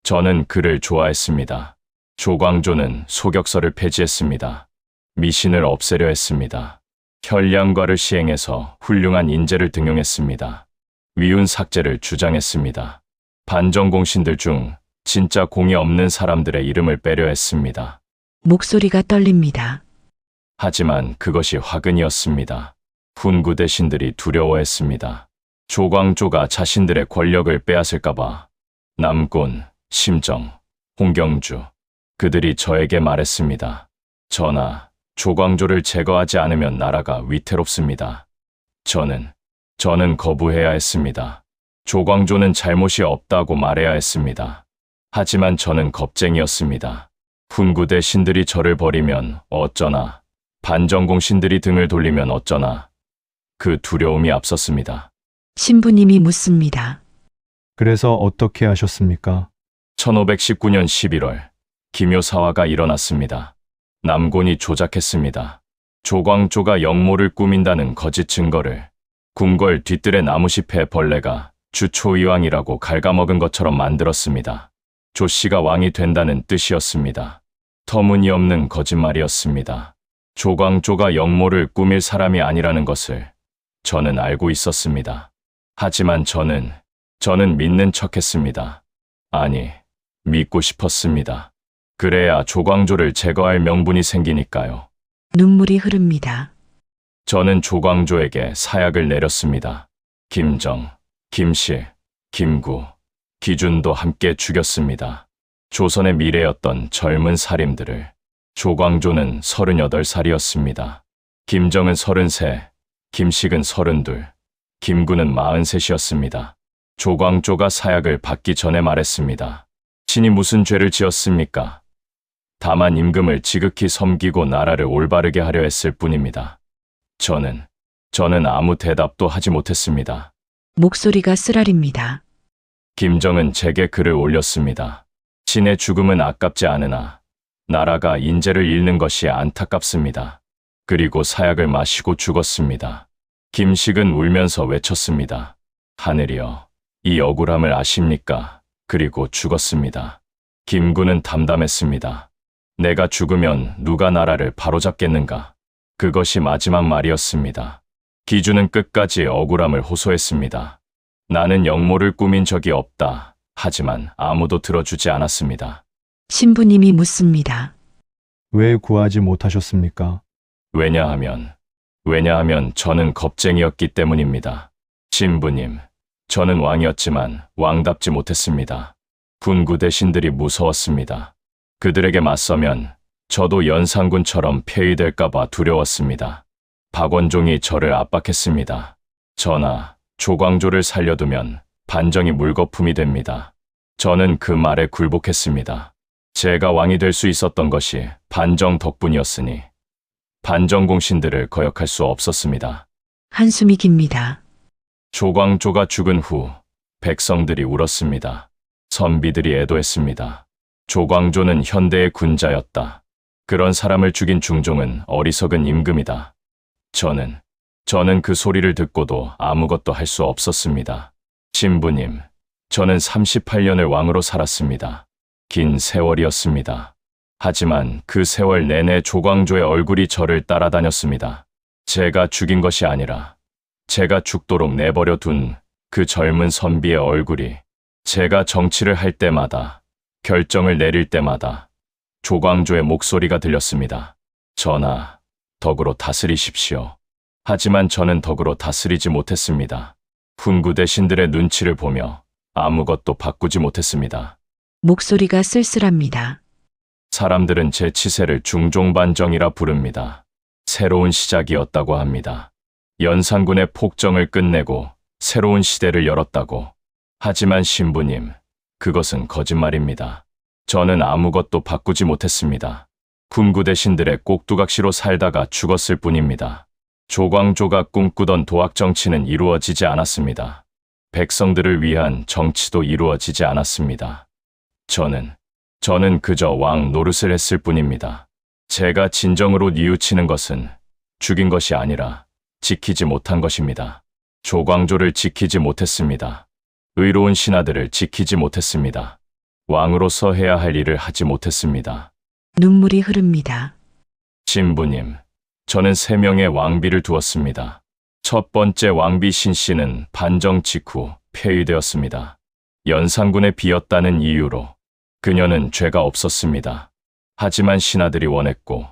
저는 그를 좋아했습니다. 조광조는 소격서를 폐지했습니다. 미신을 없애려 했습니다. 현량과를 시행해서 훌륭한 인재를 등용했습니다. 위훈 삭제를 주장했습니다. 반정공신들 중 진짜 공이 없는 사람들의 이름을 빼려 했습니다. 목소리가 떨립니다. 하지만 그것이 화근이었습니다. 훈구 대신들이 두려워했습니다. 조광조가 자신들의 권력을 빼앗을까봐 남곤, 심정, 홍경주, 그들이 저에게 말했습니다. 전하, 조광조를 제거하지 않으면 나라가 위태롭습니다. 저는 거부해야 했습니다. 조광조는 잘못이 없다고 말해야 했습니다. 하지만 저는 겁쟁이였습니다. 훈구대 신들이 저를 버리면 어쩌나, 반정공 신들이 등을 돌리면 어쩌나, 그 두려움이 앞섰습니다. 신부님이 묻습니다. 그래서 어떻게 하셨습니까? 1519년 11월, 기묘사화가 일어났습니다. 남곤이 조작했습니다. 조광조가 역모를 꾸민다는 거짓 증거를 궁궐 뒤뜰의 나무숲의 벌레가 주초이왕이라고 갉아먹은 것처럼 만들었습니다. 조씨가 왕이 된다는 뜻이었습니다. 터무니없는 거짓말이었습니다. 조광조가 역모를 꾸밀 사람이 아니라는 것을 저는 알고 있었습니다. 하지만 저는 믿는 척했습니다. 아니, 믿고 싶었습니다. 그래야 조광조를 제거할 명분이 생기니까요. 눈물이 흐릅니다. 저는 조광조에게 사약을 내렸습니다. 김정, 김실, 김구, 기준도 함께 죽였습니다. 조선의 미래였던 젊은 살인들을. 조광조는 38살이었습니다. 김정은 33, 김식은 32, 김구는 43이었습니다. 조광조가 사약을 받기 전에 말했습니다. 신이 무슨 죄를 지었습니까? 다만 임금을 지극히 섬기고 나라를 올바르게 하려 했을 뿐입니다. 저는 아무 대답도 하지 못했습니다. 목소리가 쓰라립니다. 김정은 제게 글을 올렸습니다. 신의 죽음은 아깝지 않으나 나라가 인재를 잃는 것이 안타깝습니다. 그리고 사약을 마시고 죽었습니다. 김식은 울면서 외쳤습니다. 하늘이여, 이 억울함을 아십니까? 그리고 죽었습니다. 김구는 담담했습니다. 내가 죽으면 누가 나라를 바로잡겠는가? 그것이 마지막 말이었습니다. 기준은 끝까지 억울함을 호소했습니다. 나는 역모를 꾸민 적이 없다. 하지만 아무도 들어주지 않았습니다. 신부님이 묻습니다. 왜 구하지 못하셨습니까? 왜냐하면 저는 겁쟁이였기 때문입니다. 신부님, 저는 왕이었지만 왕답지 못했습니다. 군구 대신들이 무서웠습니다. 그들에게 맞서면 저도 연산군처럼 폐위될까봐 두려웠습니다. 박원종이 저를 압박했습니다. 전하, 조광조를 살려두면 반정이 물거품이 됩니다. 저는 그 말에 굴복했습니다. 제가 왕이 될 수 있었던 것이 반정 덕분이었으니 반정공신들을 거역할 수 없었습니다. 한숨이 깁니다. 조광조가 죽은 후 백성들이 울었습니다. 선비들이 애도했습니다. 조광조는 현대의 군자였다. 그런 사람을 죽인 중종은 어리석은 임금이다. 저는 그 소리를 듣고도 아무것도 할 수 없었습니다. 신부님, 저는 38년을 왕으로 살았습니다. 긴 세월이었습니다. 하지만 그 세월 내내 조광조의 얼굴이 저를 따라다녔습니다. 제가 죽인 것이 아니라 제가 죽도록 내버려 둔 그 젊은 선비의 얼굴이 제가 정치를 할 때마다, 결정을 내릴 때마다 조광조의 목소리가 들렸습니다. 전하, 덕으로 다스리십시오. 하지만 저는 덕으로 다스리지 못했습니다. 훈구 대신들의 눈치를 보며 아무것도 바꾸지 못했습니다. 목소리가 쓸쓸합니다. 사람들은 제 치세를 중종반정이라 부릅니다. 새로운 시작이었다고 합니다. 연산군의 폭정을 끝내고 새로운 시대를 열었다고. 하지만 신부님, 그것은 거짓말입니다. 저는 아무것도 바꾸지 못했습니다. 훈구 대신들의 꼭두각시로 살다가 죽었을 뿐입니다. 조광조가 꿈꾸던 도학 정치는 이루어지지 않았습니다. 백성들을 위한 정치도 이루어지지 않았습니다. 저는 그저 왕 노릇을 했을 뿐입니다. 제가 진정으로 뉘우치는 것은 죽인 것이 아니라 지키지 못한 것입니다. 조광조를 지키지 못했습니다. 의로운 신하들을 지키지 못했습니다. 왕으로서 해야 할 일을 하지 못했습니다. 눈물이 흐릅니다. 신부님, 저는 3명의 왕비를 두었습니다. 첫 번째 왕비 신씨는 반정 직후 폐위되었습니다. 연산군에 비었다는 이유로 그녀는 죄가 없었습니다. 하지만 신하들이 원했고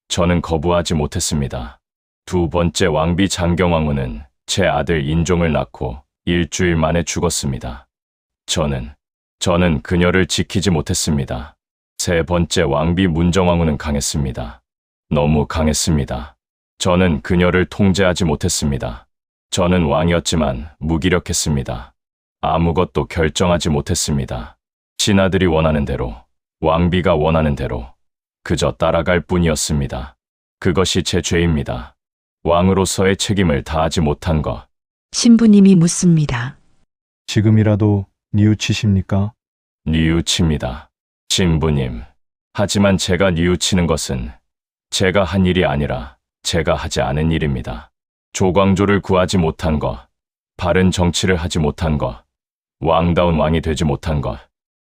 저는 거부하지 못했습니다. 두 번째 왕비 장경왕후는 제 아들 인종을 낳고 일주일 만에 죽었습니다. 저는 그녀를 지키지 못했습니다. 세 번째 왕비 문정왕후는 강했습니다. 너무 강했습니다. 저는 그녀를 통제하지 못했습니다. 저는 왕이었지만 무기력했습니다. 아무것도 결정하지 못했습니다. 신하들이 원하는 대로, 왕비가 원하는 대로 그저 따라갈 뿐이었습니다. 그것이 제 죄입니다. 왕으로서의 책임을 다하지 못한 것. 신부님이 묻습니다. 지금이라도 뉘우치십니까? 뉘우칩니다. 신부님, 하지만 제가 뉘우치는 것은 제가 한 일이 아니라 제가 하지 않은 일입니다. 조광조를 구하지 못한 것, 바른 정치를 하지 못한 것, 왕다운 왕이 되지 못한 것.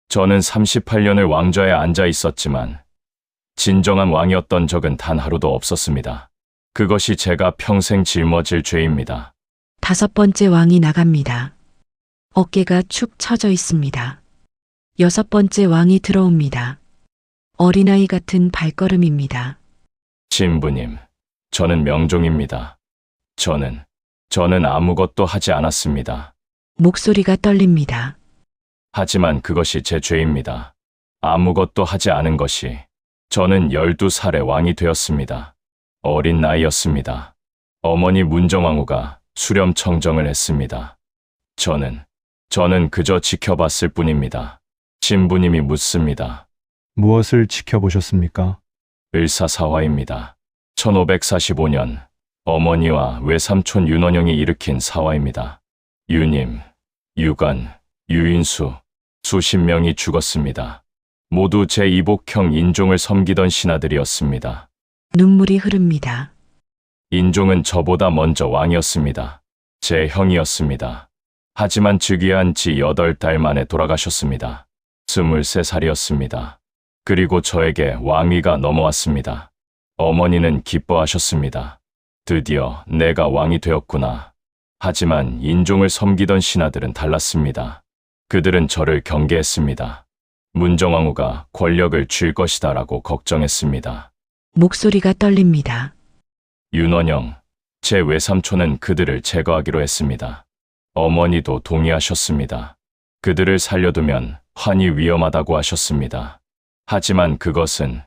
저는 38년을 왕좌에 앉아 있었지만 진정한 왕이었던 적은 단 하루도 없었습니다. 그것이 제가 평생 짊어질 죄입니다. 5번째 왕이 나갑니다. 어깨가 축 처져 있습니다. 6번째 왕이 들어옵니다. 어린아이 같은 발걸음입니다. 신부님, 저는 명종입니다. 저는 아무것도 하지 않았습니다. 목소리가 떨립니다. 하지만 그것이 제 죄입니다. 아무것도 하지 않은 것이. 저는 12살에 왕이 되었습니다. 어린 나이였습니다. 어머니 문정왕후가 수렴 청정을 했습니다. 저는 그저 지켜봤을 뿐입니다. 신부님이 묻습니다. 무엇을 지켜보셨습니까? 을사사화입니다. 1545년 어머니와 외삼촌 윤원영이 일으킨 사화입니다. 유님, 유관, 유인수, 수십 명이 죽었습니다. 모두 제 이복형 인종을 섬기던 신하들이었습니다. 눈물이 흐릅니다. 인종은 저보다 먼저 왕이었습니다. 제 형이었습니다. 하지만 즉위한 지 8달 만에 돌아가셨습니다. 23살이었습니다. 그리고 저에게 왕위가 넘어왔습니다. 어머니는 기뻐하셨습니다. 드디어 내가 왕이 되었구나. 하지만 인종을 섬기던 신하들은 달랐습니다. 그들은 저를 경계했습니다. 문정왕후가 권력을 쥘 것이다라고 걱정했습니다. 목소리가 떨립니다. 윤원영, 제 외삼촌은 그들을 제거하기로 했습니다. 어머니도 동의하셨습니다. 그들을 살려두면 환이 위험하다고 하셨습니다. 하지만 그것은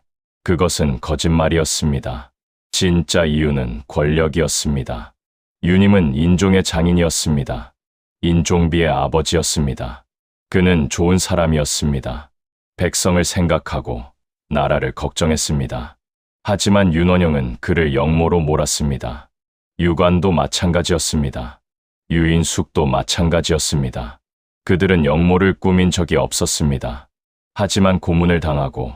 거짓말이었습니다. 진짜 이유는 권력이었습니다. 유님은 인종의 장인이었습니다. 인종비의 아버지였습니다. 그는 좋은 사람이었습니다. 백성을 생각하고 나라를 걱정했습니다. 하지만 윤원영은 그를 역모로 몰았습니다. 유관도 마찬가지였습니다. 유인숙도 마찬가지였습니다. 그들은 역모를 꾸민 적이 없었습니다. 하지만 고문을 당하고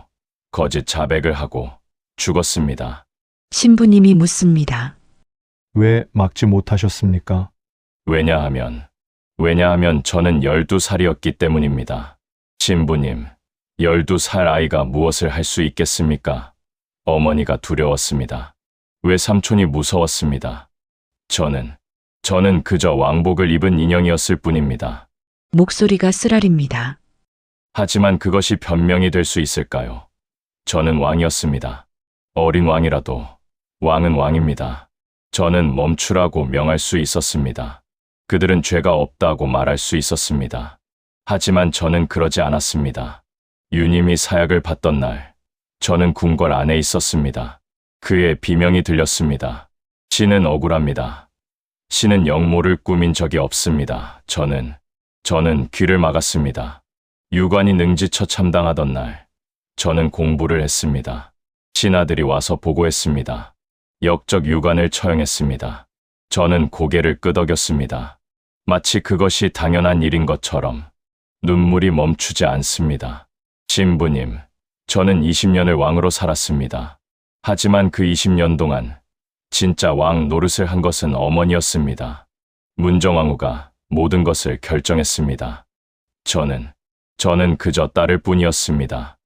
거짓 자백을 하고 죽었습니다. 신부님이 묻습니다. 왜 막지 못하셨습니까? 왜냐하면 저는 12살이었기 때문입니다. 신부님, 12살 아이가 무엇을 할 수 있겠습니까? 어머니가 두려웠습니다. 외삼촌이 무서웠습니다. 저는 그저 왕복을 입은 인형이었을 뿐입니다. 목소리가 쓰라립니다. 하지만 그것이 변명이 될 수 있을까요? 저는 왕이었습니다. 어린 왕이라도 왕은 왕입니다. 저는 멈추라고 명할 수 있었습니다. 그들은 죄가 없다고 말할 수 있었습니다. 하지만 저는 그러지 않았습니다. 유님이 사약을 받던 날, 저는 궁궐 안에 있었습니다. 그의 비명이 들렸습니다. 신은 억울합니다. 신은 역모를 꾸민 적이 없습니다. 저는 귀를 막았습니다. 유관이 능지처참당하던 날, 저는 공부를 했습니다. 신하들이 와서 보고했습니다. 역적 유관을 처형했습니다. 저는 고개를 끄덕였습니다. 마치 그것이 당연한 일인 것처럼 눈물이 멈추지 않습니다. 신부님, 저는 20년을 왕으로 살았습니다. 하지만 그 20년 동안 진짜 왕 노릇을 한 것은 어머니였습니다. 문정왕후가 모든 것을 결정했습니다. 저는 그저 딸일 뿐이었습니다.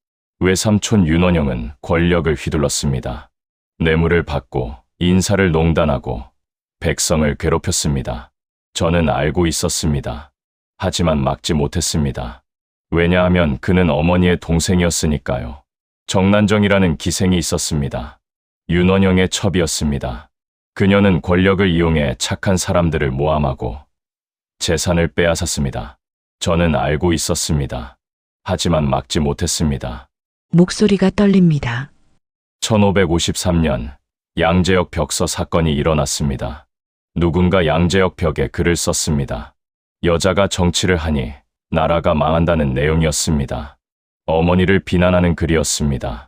외삼촌 윤원영은 권력을 휘둘렀습니다. 뇌물을 받고 인사를 농단하고 백성을 괴롭혔습니다. 저는 알고 있었습니다. 하지만 막지 못했습니다. 왜냐하면 그는 어머니의 동생이었으니까요. 정난정이라는 기생이 있었습니다. 윤원영의 첩이었습니다. 그녀는 권력을 이용해 착한 사람들을 모함하고 재산을 빼앗았습니다. 저는 알고 있었습니다. 하지만 막지 못했습니다. 목소리가 떨립니다. 1553년 양재역 벽서 사건이 일어났습니다. 누군가 양재역 벽에 글을 썼습니다. 여자가 정치를 하니 나라가 망한다는 내용이었습니다. 어머니를 비난하는 글이었습니다.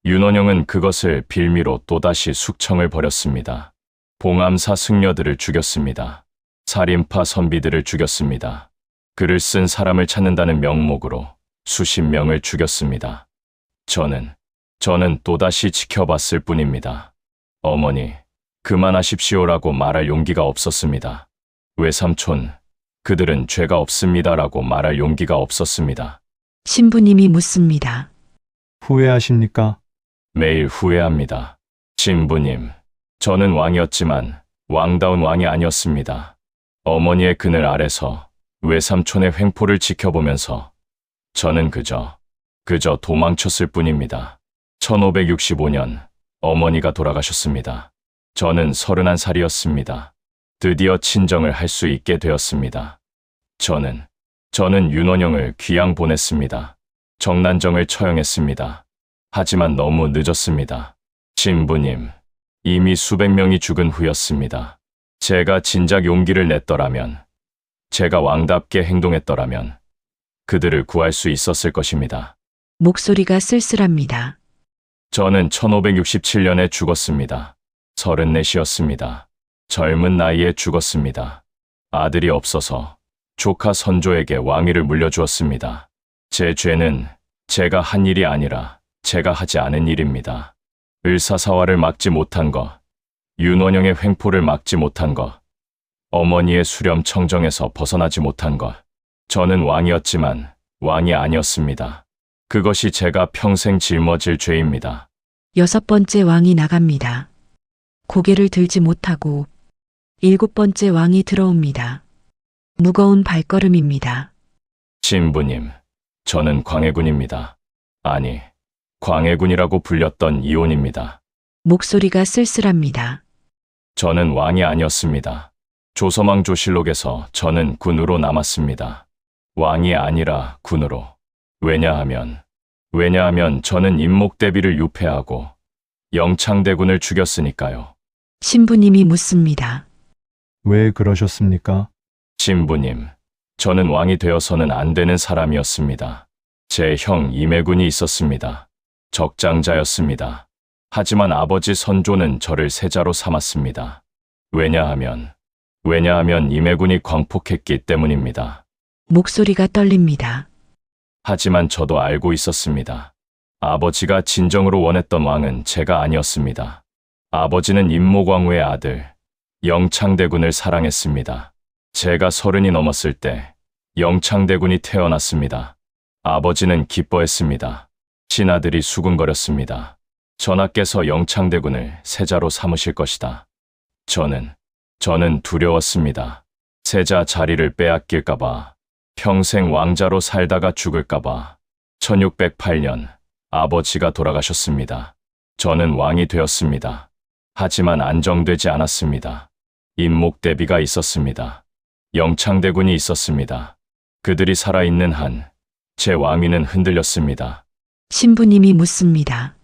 윤원영은 그것을 빌미로 또다시 숙청을 벌였습니다. 봉암사 승려들을 죽였습니다. 살인파 선비들을 죽였습니다. 글을 쓴 사람을 찾는다는 명목으로 수십 명을 죽였습니다. 저는 또다시 지켜봤을 뿐입니다. 어머니, 그만하십시오라고 말할 용기가 없었습니다. 외삼촌, 그들은 죄가 없습니다라고 말할 용기가 없었습니다. 신부님이 묻습니다. 후회하십니까? 매일 후회합니다. 신부님, 저는 왕이었지만 왕다운 왕이 아니었습니다. 어머니의 그늘 아래서 외삼촌의 횡포를 지켜보면서 저는 그저 도망쳤을 뿐입니다. 1565년 어머니가 돌아가셨습니다. 저는 31살이었습니다. 드디어 친정을 할 수 있게 되었습니다. 저는 윤원영을 귀양 보냈습니다. 정난정을 처형했습니다. 하지만 너무 늦었습니다. 신부님, 이미 수백 명이 죽은 후였습니다. 제가 진작 용기를 냈더라면, 제가 왕답게 행동했더라면 그들을 구할 수 있었을 것입니다. 목소리가 쓸쓸합니다. 저는 1567년에 죽었습니다. 34이었습니다. 젊은 나이에 죽었습니다. 아들이 없어서 조카 선조에게 왕위를 물려주었습니다. 제 죄는 제가 한 일이 아니라 제가 하지 않은 일입니다. 을사사화를 막지 못한 것, 윤원영의 횡포를 막지 못한 것, 어머니의 수렴 청정에서 벗어나지 못한 것. 저는 왕이었지만 왕이 아니었습니다. 그것이 제가 평생 짊어질 죄입니다. 6번째 왕이 나갑니다. 고개를 들지 못하고 7번째 왕이 들어옵니다. 무거운 발걸음입니다. 신부님, 저는 광해군입니다. 아니, 광해군이라고 불렸던 이온입니다. 목소리가 쓸쓸합니다. 저는 왕이 아니었습니다. 조서망 조실록에서 저는 군으로 남았습니다. 왕이 아니라 군으로. 왜냐하면 저는 임목대비를 유폐하고 영창대군을 죽였으니까요. 신부님이 묻습니다. 왜 그러셨습니까? 신부님, 저는 왕이 되어서는 안 되는 사람이었습니다. 제 형 임해군이 있었습니다. 적장자였습니다. 하지만 아버지 선조는 저를 세자로 삼았습니다. 왜냐하면 임해군이 광폭했기 때문입니다. 목소리가 떨립니다. 하지만 저도 알고 있었습니다. 아버지가 진정으로 원했던 왕은 제가 아니었습니다. 아버지는 임목왕후의 아들 영창대군을 사랑했습니다. 제가 30이 넘었을 때 영창대군이 태어났습니다. 아버지는 기뻐했습니다. 신하들이 수군거렸습니다. 전하께서 영창대군을 세자로 삼으실 것이다. 저는 두려웠습니다. 세자 자리를 빼앗길까봐, 평생 왕자로 살다가 죽을까봐. 1608년 아버지가 돌아가셨습니다. 저는 왕이 되었습니다. 하지만 안정되지 않았습니다. 임목대비가 있었습니다. 영창대군이 있었습니다. 그들이 살아있는 한 제 왕위는 흔들렸습니다. 신부님이 묻습니다.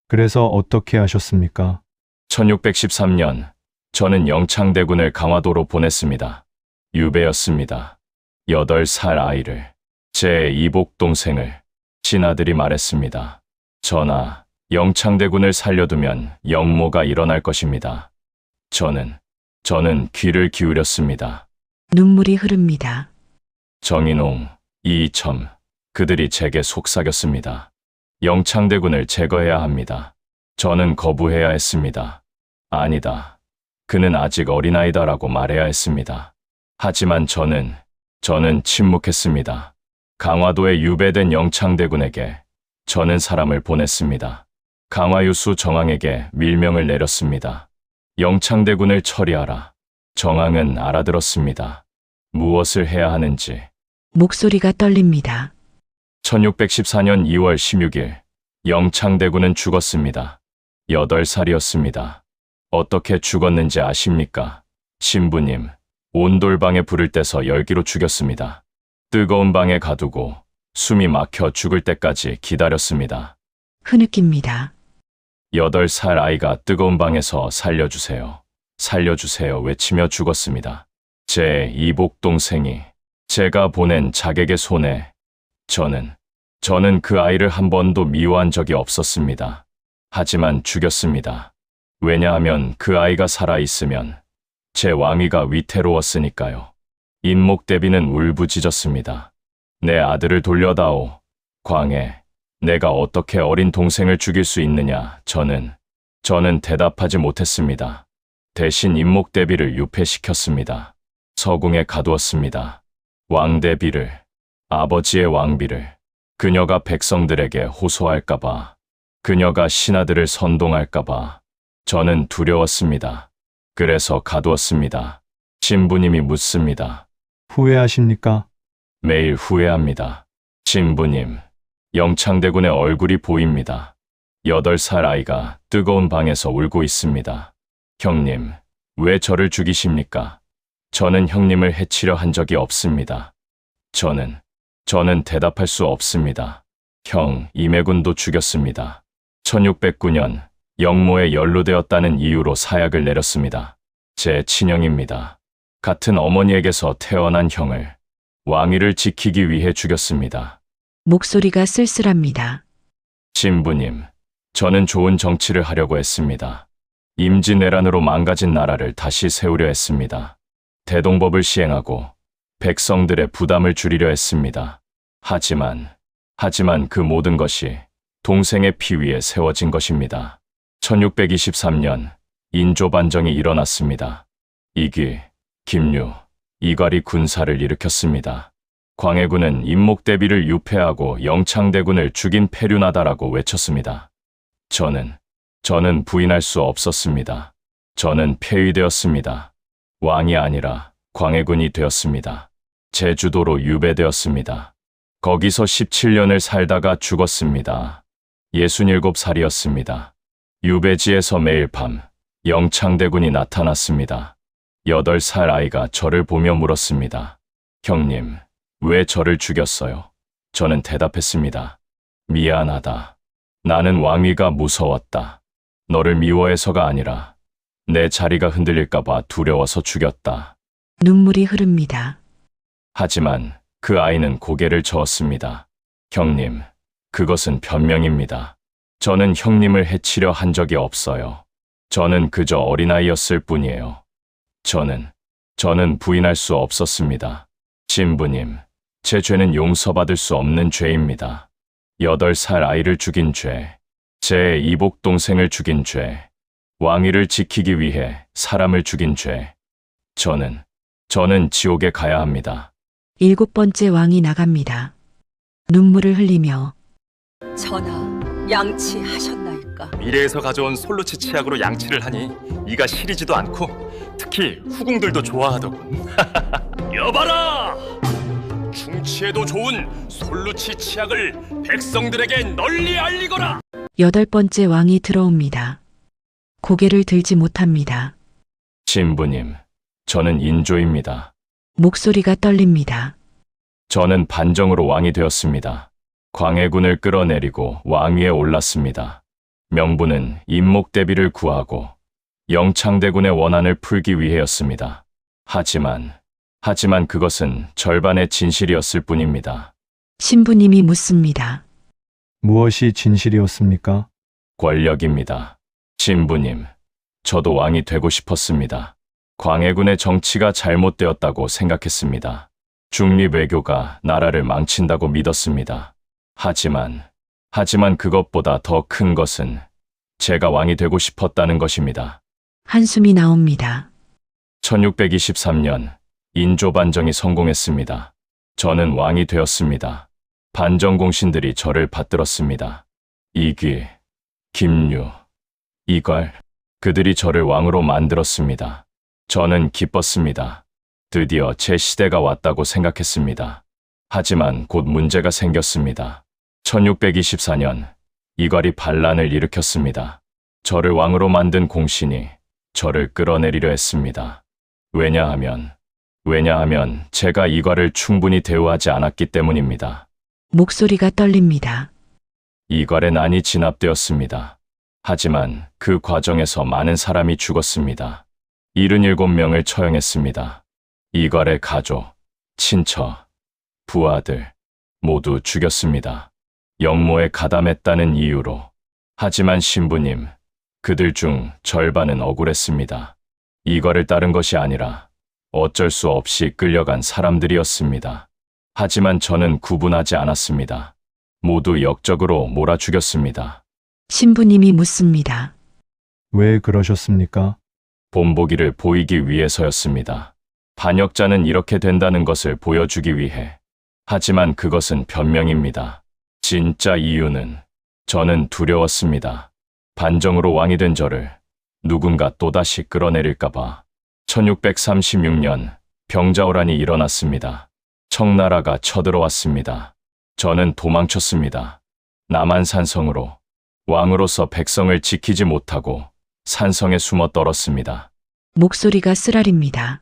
그래서 어떻게 하셨습니까? 1613년 저는 영창대군을 강화도로 보냈습니다. 유배였습니다. 8살 아이를, 제 이복 동생을. 신하들이 말했습니다. 전하, 영창대군을 살려두면 영모가 일어날 것입니다. 저는 귀를 기울였습니다. 눈물이 흐릅니다. 정인홍, 이이첨, 그들이 제게 속삭였습니다. 영창대군을 제거해야 합니다. 저는 거부해야 했습니다. 아니다. 그는 아직 어린아이다라고 말해야 했습니다. 하지만 저는 침묵했습니다. 강화도에 유배된 영창대군에게 저는 사람을 보냈습니다. 강화유수 정왕에게 밀명을 내렸습니다. 영창대군을 처리하라. 정왕은 알아들었습니다. 무엇을 해야 하는지. 목소리가 떨립니다. 1614년 2월 16일 영창대군은 죽었습니다. 8살이었습니다. 어떻게 죽었는지 아십니까? 신부님, 온돌방에 불을 떼서 열기로 죽였습니다. 뜨거운 방에 가두고 숨이 막혀 죽을 때까지 기다렸습니다. 흐느낍니다. 8살 아이가 뜨거운 방에서 살려주세요. 살려주세요 외치며 죽었습니다. 제 이복 동생이 제가 보낸 자객의 손에 저는 그 아이를 한 번도 미워한 적이 없었습니다. 하지만 죽였습니다. 왜냐하면 그 아이가 살아있으면 제 왕위가 위태로웠으니까요. 인목대비는 울부짖었습니다. 내 아들을 돌려다오. 광해, 내가 어떻게 어린 동생을 죽일 수 있느냐. 저는 대답하지 못했습니다. 대신 인목대비를 유폐시켰습니다. 서궁에 가두었습니다. 왕대비를, 아버지의 왕비를, 그녀가 백성들에게 호소할까봐, 그녀가 신하들을 선동할까봐 저는 두려웠습니다. 그래서 가두었습니다. 신부님이 묻습니다. 후회하십니까? 매일 후회합니다. 신부님, 영창대군의 얼굴이 보입니다. 8살 아이가 뜨거운 방에서 울고 있습니다. 형님, 왜 저를 죽이십니까? 저는 형님을 해치려 한 적이 없습니다. 저는 대답할 수 없습니다. 형, 임해군도 죽였습니다. 1609년 영모에 연루되었다는 이유로 사약을 내렸습니다. 제 친형입니다. 같은 어머니에게서 태어난 형을 왕위를 지키기 위해 죽였습니다. 목소리가 쓸쓸합니다. 신부님, 저는 좋은 정치를 하려고 했습니다. 임진왜란으로 망가진 나라를 다시 세우려 했습니다. 대동법을 시행하고 백성들의 부담을 줄이려 했습니다. 하지만 그 모든 것이 동생의 피 위에 세워진 것입니다. 1623년 인조반정이 일어났습니다. 이기, 김유, 이괄이 군사를 일으켰습니다. 광해군은 인목대비를 유폐하고 영창대군을 죽인 패륜하다라고 외쳤습니다. 저는 부인할 수 없었습니다. 저는 폐위되었습니다. 왕이 아니라 광해군이 되었습니다. 제주도로 유배되었습니다. 거기서 17년을 살다가 죽었습니다. 67살이었습니다. 유배지에서 매일 밤 영창대군이 나타났습니다. 8살 아이가 저를 보며 물었습니다. 형님, 왜 저를 죽였어요? 저는 대답했습니다. 미안하다. 나는 왕위가 무서웠다. 너를 미워해서가 아니라 내 자리가 흔들릴까봐 두려워서 죽였다. 눈물이 흐릅니다. 하지만 그 아이는 고개를 저었습니다. 형님, 그것은 변명입니다. 저는 형님을 해치려 한 적이 없어요. 저는 그저 어린아이였을 뿐이에요. 저는 부인할 수 없었습니다. 신부님, 제 죄는 용서받을 수 없는 죄입니다. 8살 아이를 죽인 죄, 제 이복 동생을 죽인 죄, 왕위를 지키기 위해 사람을 죽인 죄. 저는 지옥에 가야 합니다. 7번째 왕이 나갑니다. 눈물을 흘리며 전하, 양치하셨나이까? 미래에서 가져온 솔루치 치약으로 양치를 하니 이가 시리지도 않고 특히 후궁들도 좋아하더군. 여봐라! 중치에도 좋은 솔루치 치약을 백성들에게 널리 알리거라! 8번째 왕이 들어옵니다. 고개를 들지 못합니다. 신부님, 저는 인조입니다. 목소리가 떨립니다. 저는 반정으로 왕이 되었습니다. 광해군을 끌어내리고 왕위에 올랐습니다. 명분은 인목대비를 구하고 영창대군의 원한을 풀기 위해였습니다. 하지만 그것은 절반의 진실이었을 뿐입니다. 신부님이 묻습니다. 무엇이 진실이었습니까? 권력입니다. 신부님, 저도 왕이 되고 싶었습니다. 광해군의 정치가 잘못되었다고 생각했습니다. 중립외교가 나라를 망친다고 믿었습니다. 하지만 그것보다 더 큰 것은 제가 왕이 되고 싶었다는 것입니다. 한숨이 나옵니다. 1623년 인조 반정이 성공했습니다. 저는 왕이 되었습니다. 반정 공신들이 저를 받들었습니다. 이귀, 김유, 이괄, 그들이 저를 왕으로 만들었습니다. 저는 기뻤습니다. 드디어 제 시대가 왔다고 생각했습니다. 하지만 곧 문제가 생겼습니다. 1624년 이괄이 반란을 일으켰습니다. 저를 왕으로 만든 공신이 저를 끌어내리려 했습니다. 왜냐하면 제가 이괄을 충분히 대우하지 않았기 때문입니다. 목소리가 떨립니다. 이괄의 난이 진압되었습니다. 하지만 그 과정에서 많은 사람이 죽었습니다. 77명을 처형했습니다. 이괄의 가족, 친처, 부하들 모두 죽였습니다. 역모에 가담했다는 이유로. 하지만 신부님, 그들 중 절반은 억울했습니다. 이괄을 따른 것이 아니라 어쩔 수 없이 끌려간 사람들이었습니다. 하지만 저는 구분하지 않았습니다. 모두 역적으로 몰아 죽였습니다. 신부님이 묻습니다. 왜 그러셨습니까? 본보기를 보이기 위해서였습니다. 반역자는 이렇게 된다는 것을 보여주기 위해. 하지만 그것은 변명입니다. 진짜 이유는 저는 두려웠습니다. 반정으로 왕이 된 저를 누군가 또다시 끌어내릴까봐. 1636년 병자호란이 일어났습니다. 청나라가 쳐들어왔습니다. 저는 도망쳤습니다. 남한산성으로. 왕으로서 백성을 지키지 못하고 산성에 숨어 떨었습니다. 목소리가 쓰라립니다.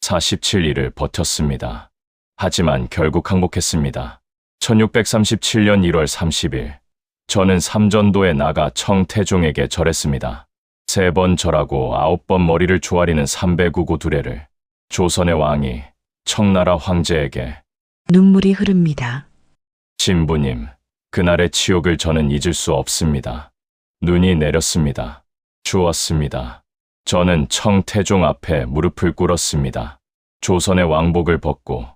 47일을 버텼습니다. 하지만 결국 항복했습니다. 1637년 1월 30일, 저는 삼전도에 나가 청태종에게 절했습니다. 3번 절하고 9번 머리를 조아리는 삼배구고 두례를 조선의 왕이 청나라 황제에게. 눈물이 흐릅니다. 신부님, 그날의 치욕을 저는 잊을 수 없습니다. 눈이 내렸습니다. 추웠습니다. 저는 청태종 앞에 무릎을 꿇었습니다. 조선의 왕복을 벗고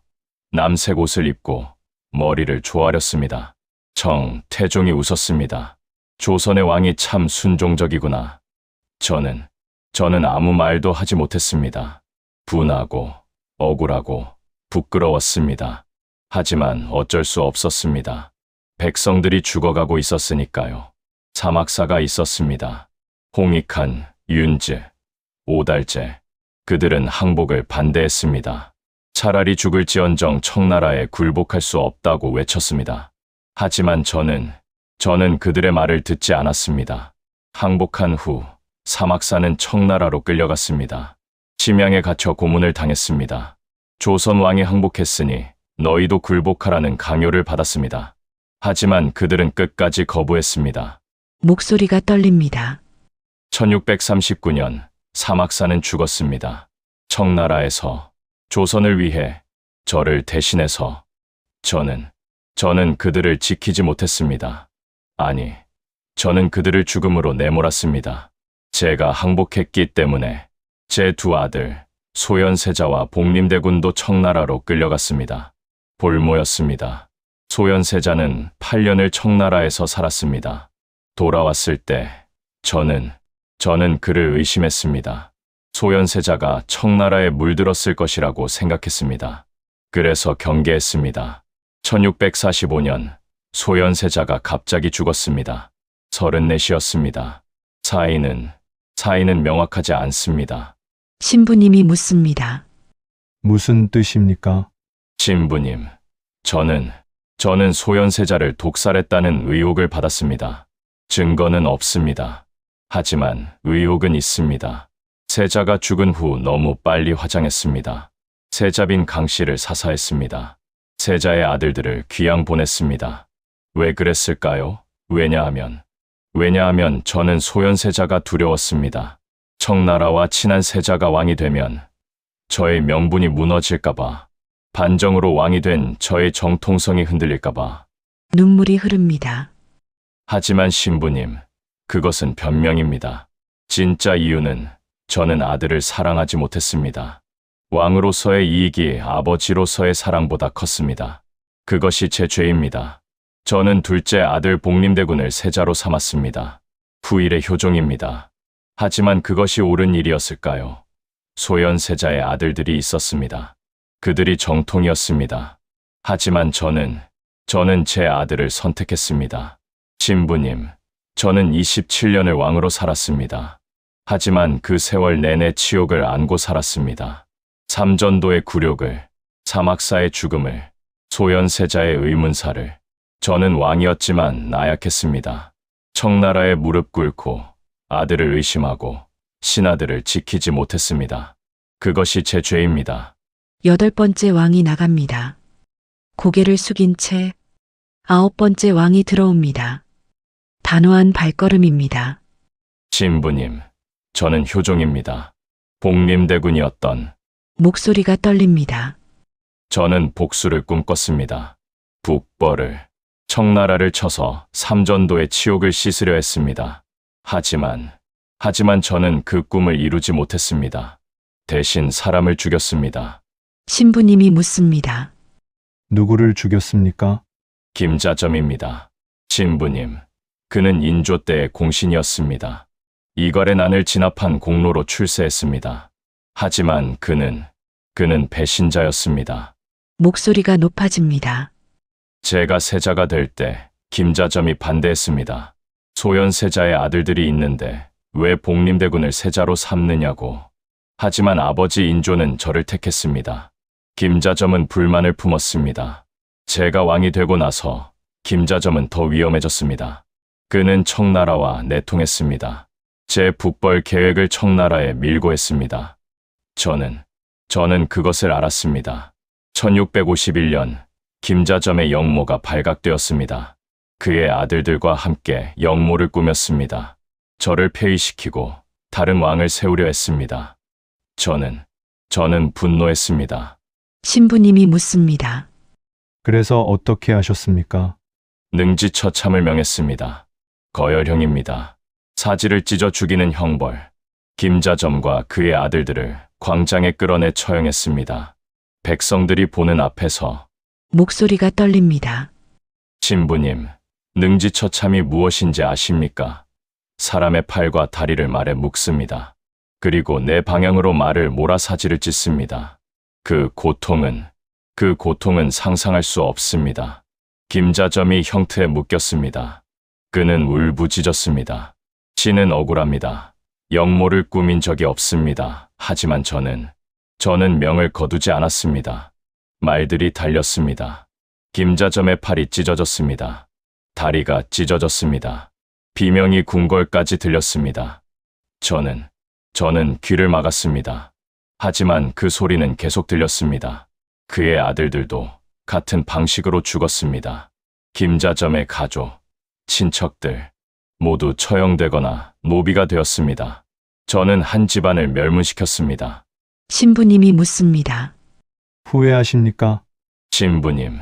남색 옷을 입고 머리를 조아렸습니다. 청태종이 웃었습니다. 조선의 왕이 참 순종적이구나. 저는 아무 말도 하지 못했습니다. 분하고 억울하고 부끄러웠습니다. 하지만 어쩔 수 없었습니다. 백성들이 죽어가고 있었으니까요. 사막사가 있었습니다. 홍익한, 윤즈, 오달제, 그들은 항복을 반대했습니다. 차라리 죽을지언정 청나라에 굴복할 수 없다고 외쳤습니다. 하지만 저는 그들의 말을 듣지 않았습니다. 항복한 후 사막사는 청나라로 끌려갔습니다. 심양에 갇혀 고문을 당했습니다. 조선 왕이 항복했으니 너희도 굴복하라는 강요를 받았습니다. 하지만 그들은 끝까지 거부했습니다. 목소리가 떨립니다. 1639년 사막사는 죽었습니다. 청나라에서 조선을 위해 저를 대신해서 저는 그들을 지키지 못했습니다. 아니, 저는 그들을 죽음으로 내몰았습니다. 제가 항복했기 때문에 제 2 아들 소현세자와 복림대군도 청나라로 끌려갔습니다. 볼모였습니다. 소현세자는 8년을 청나라에서 살았습니다. 돌아왔을 때 저는 그를 의심했습니다. 소현세자가 청나라에 물들었을 것이라고 생각했습니다. 그래서 경계했습니다. 1645년 소현세자가 갑자기 죽었습니다. 34이었습니다. 사인은 명확하지 않습니다. 신부님이 묻습니다. 무슨 뜻입니까? 신부님, 저는 소현세자를 독살했다는 의혹을 받았습니다. 증거는 없습니다. 하지만 의혹은 있습니다. 세자가 죽은 후 너무 빨리 화장했습니다. 세자빈 강씨를 사사했습니다. 세자의 아들들을 귀양 보냈습니다. 왜 그랬을까요? 왜냐하면 저는 소현세자가 두려웠습니다. 청나라와 친한 세자가 왕이 되면 저의 명분이 무너질까봐, 반정으로 왕이 된 저의 정통성이 흔들릴까봐. 눈물이 흐릅니다. 하지만 신부님, 그것은 변명입니다. 진짜 이유는 저는 아들을 사랑하지 못했습니다. 왕으로서의 이익이 아버지로서의 사랑보다 컸습니다. 그것이 제 죄입니다. 저는 둘째 아들 복림대군을 세자로 삼았습니다. 후일의 효종입니다. 하지만 그것이 옳은 일이었을까요? 소현세자의 아들들이 있었습니다. 그들이 정통이었습니다. 하지만 저는 제 아들을 선택했습니다. 신부님, 저는 27년을 왕으로 살았습니다. 하지만 그 세월 내내 치욕을 안고 살았습니다. 삼전도의 굴욕을, 사막사의 죽음을, 소현세자의 의문사를. 저는 왕이었지만 나약했습니다. 청나라에 무릎 꿇고 아들을 의심하고 신하들을 지키지 못했습니다. 그것이 제 죄입니다. 8번째 왕이 나갑니다. 고개를 숙인 채 9번째 왕이 들어옵니다. 단호한 발걸음입니다. 신부님, 저는 효종입니다. 복림대군이었던 목소리가 떨립니다. 저는 복수를 꿈꿨습니다. 북벌을, 청나라를 쳐서 삼전도의 치욕을 씻으려 했습니다. 하지만 저는 그 꿈을 이루지 못했습니다. 대신 사람을 죽였습니다. 신부님이 묻습니다. 누구를 죽였습니까? 김자점입니다. 신부님, 그는 인조 때의 공신이었습니다. 이괄의 난을 진압한 공로로 출세했습니다. 하지만 그는 배신자였습니다. 목소리가 높아집니다. 제가 세자가 될 때 김자점이 반대했습니다. 소현세자의 아들들이 있는데 왜 복림대군을 세자로 삼느냐고. 하지만 아버지 인조는 저를 택했습니다. 김자점은 불만을 품었습니다. 제가 왕이 되고 나서 김자점은 더 위험해졌습니다. 그는 청나라와 내통했습니다. 제 북벌 계획을 청나라에 밀고 했습니다. 저는 그것을 알았습니다. 1651년 김자점의 영모가 발각되었습니다. 그의 아들들과 함께 영모를 꾸몄습니다. 저를 폐위시키고 다른 왕을 세우려 했습니다. 저는 분노했습니다. 신부님이 묻습니다. 그래서 어떻게 하셨습니까? 능지처참을 명했습니다. 거열형입니다. 사지를 찢어 죽이는 형벌. 김자점과 그의 아들들을 광장에 끌어내 처형했습니다. 백성들이 보는 앞에서. 목소리가 떨립니다. 신부님, 능지처참이 무엇인지 아십니까? 사람의 팔과 다리를 말에 묶습니다. 그리고 내 방향으로 말을 몰아 사지를 찢습니다. 그 고통은 상상할 수 없습니다. 김자점이 형트에 묶였습니다. 그는 울부짖었습니다. 신은 억울합니다. 영모를 꾸민 적이 없습니다. 하지만 저는 명을 거두지 않았습니다. 말들이 달렸습니다. 김자점의 팔이 찢어졌습니다. 다리가 찢어졌습니다. 비명이 궁궐까지 들렸습니다. 저는 귀를 막았습니다. 하지만 그 소리는 계속 들렸습니다. 그의 아들들도 같은 방식으로 죽었습니다. 김자점의 가족, 친척들 모두 처형되거나 노비가 되었습니다. 저는 한 집안을 멸문시켰습니다. 신부님이 묻습니다. 후회하십니까? 신부님,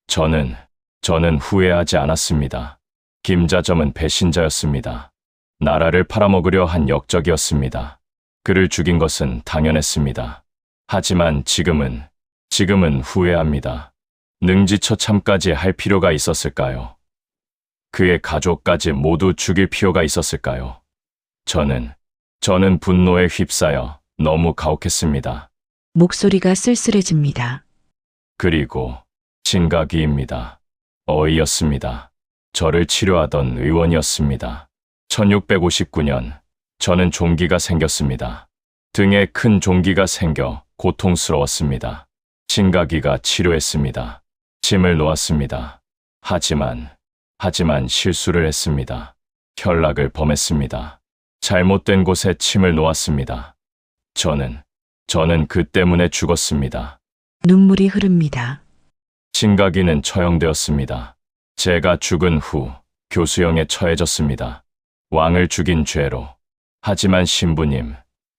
저는 후회하지 않았습니다. 김자점은 배신자였습니다. 나라를 팔아먹으려 한 역적이었습니다. 그를 죽인 것은 당연했습니다. 하지만 지금은 후회합니다. 능지처참까지 할 필요가 있었을까요? 그의 가족까지 모두 죽일 필요가 있었을까요? 저는 분노에 휩싸여 너무 가혹했습니다. 목소리가 쓸쓸해집니다. 그리고 진가기입니다. 어이였습니다. 저를 치료하던 의원이었습니다. 1659년 저는 종기가 생겼습니다. 등에 큰 종기가 생겨 고통스러웠습니다. 진가기가 치료했습니다. 침을 놓았습니다. 하지만 실수를 했습니다. 현락을 범했습니다. 잘못된 곳에 침을 놓았습니다. 저는 그 때문에 죽었습니다. 눈물이 흐릅니다. 진가기는 처형되었습니다. 제가 죽은 후 교수형에 처해졌습니다. 왕을 죽인 죄로. 하지만 신부님,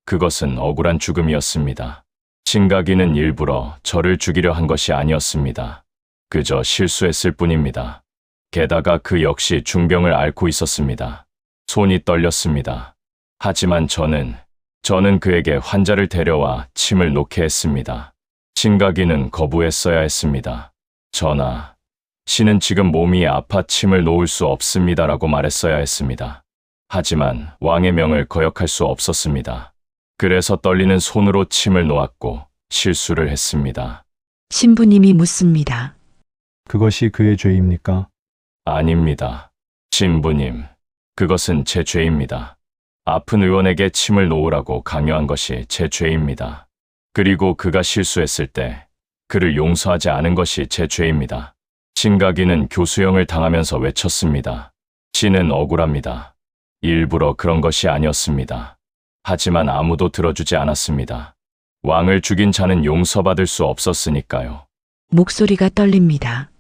그것은 억울한 죽음이었습니다. 진가기는 일부러 저를 죽이려 한 것이 아니었습니다. 그저 실수했을 뿐입니다. 게다가 그 역시 중병을 앓고 있었습니다. 손이 떨렸습니다. 하지만 저는 그에게 환자를 데려와 침을 놓게 했습니다. 진가기는 거부했어야 했습니다. 전하, 신은 지금 몸이 아파 침을 놓을 수 없습니다라고 말했어야 했습니다. 하지만 왕의 명을 거역할 수 없었습니다. 그래서 떨리는 손으로 침을 놓았고 실수를 했습니다. 신부님이 묻습니다. 그것이 그의 죄입니까? 아닙니다. 신부님, 그것은 제 죄입니다. 아픈 의원에게 침을 놓으라고 강요한 것이 제 죄입니다. 그리고 그가 실수했을 때 그를 용서하지 않은 것이 제 죄입니다. 신각이는 교수형을 당하면서 외쳤습니다. 신은 억울합니다. 일부러 그런 것이 아니었습니다. 하지만 아무도 들어주지 않았습니다. 왕을 죽인 자는 용서받을 수 없었으니까요. 목소리가 떨립니다.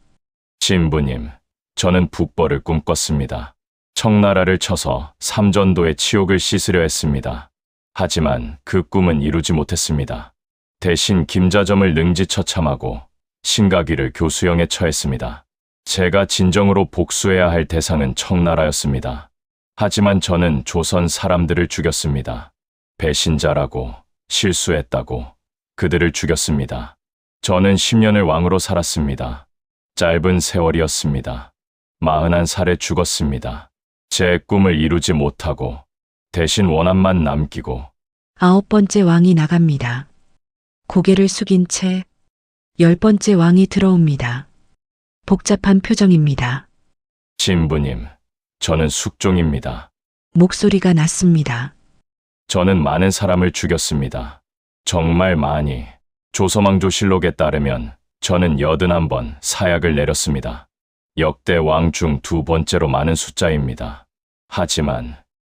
신부님, 저는 북벌을 꿈꿨습니다. 청나라를 쳐서 삼전도의 치욕을 씻으려 했습니다. 하지만 그 꿈은 이루지 못했습니다. 대신 김자점을 능지처참하고 신가기를 교수형에 처했습니다. 제가 진정으로 복수해야 할 대상은 청나라였습니다. 하지만 저는 조선 사람들을 죽였습니다. 배신자라고, 실수했다고 그들을 죽였습니다. 저는 10년을 왕으로 살았습니다. 짧은 세월이었습니다. 41살에 죽었습니다. 제 꿈을 이루지 못하고 대신 원한만 남기고 9번째 왕이 나갑니다. 고개를 숙인 채 10번째 왕이 들어옵니다. 복잡한 표정입니다. 신부님, 저는 숙종입니다. 목소리가 낮습니다. 저는 많은 사람을 죽였습니다. 정말 많이. 조서망조실록에 따르면 저는 81번 사약을 내렸습니다. 역대 왕 중 2번째로 많은 숫자입니다.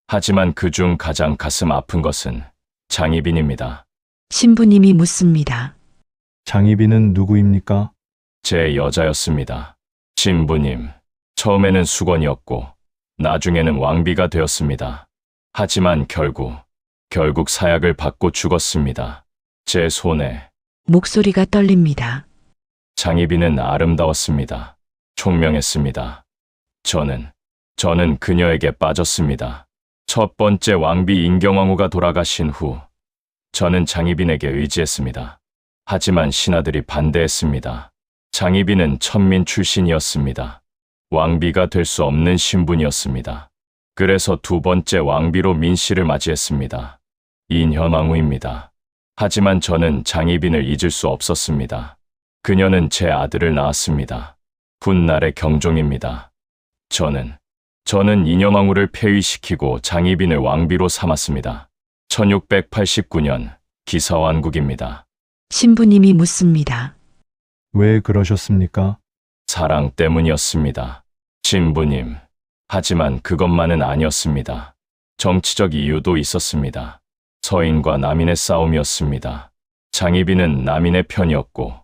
하지만 그중 가장 가슴 아픈 것은 장희빈입니다. 신부님이 묻습니다. 장희빈은 누구입니까? 제 여자였습니다. 신부님, 처음에는 수건이었고 나중에는 왕비가 되었습니다. 하지만 결국 사약을 받고 죽었습니다. 제 손에. 목소리가 떨립니다. 장희빈은 아름다웠습니다. 총명했습니다. 저는 그녀에게 빠졌습니다. 첫 번째 왕비 인경왕후가 돌아가신 후 저는 장희빈에게 의지했습니다. 하지만 신하들이 반대했습니다. 장희빈은 천민 출신이었습니다. 왕비가 될 수 없는 신분이었습니다. 그래서 두 번째 왕비로 민씨를 맞이했습니다. 인현왕후입니다. 하지만 저는 장희빈을 잊을 수 없었습니다. 그녀는 제 아들을 낳았습니다. 훗날의 경종입니다. 저는 인현왕후를 폐위시키고 장희빈을 왕비로 삼았습니다. 1689년 기사완국입니다. 신부님이 묻습니다. 왜 그러셨습니까? 사랑 때문이었습니다. 신부님, 하지만 그것만은 아니었습니다. 정치적 이유도 있었습니다. 서인과 남인의 싸움이었습니다. 장희빈은 남인의 편이었고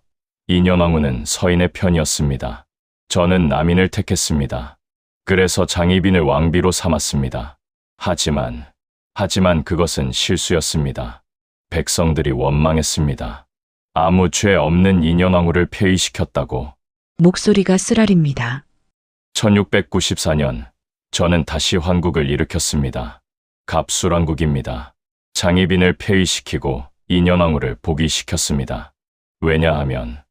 인현왕후는 서인의 편이었습니다. 저는 남인을 택했습니다. 그래서 장희빈을 왕비로 삼았습니다. 하지만 그것은 실수였습니다. 백성들이 원망했습니다. 아무 죄 없는 인현왕후를 폐위시켰다고. 목소리가 쓰라립니다. 1694년 저는 다시 환국을 일으켰습니다. 갑술왕국입니다. 장희빈을 폐위시키고 인현왕후를 복위시켰습니다. 왜냐하면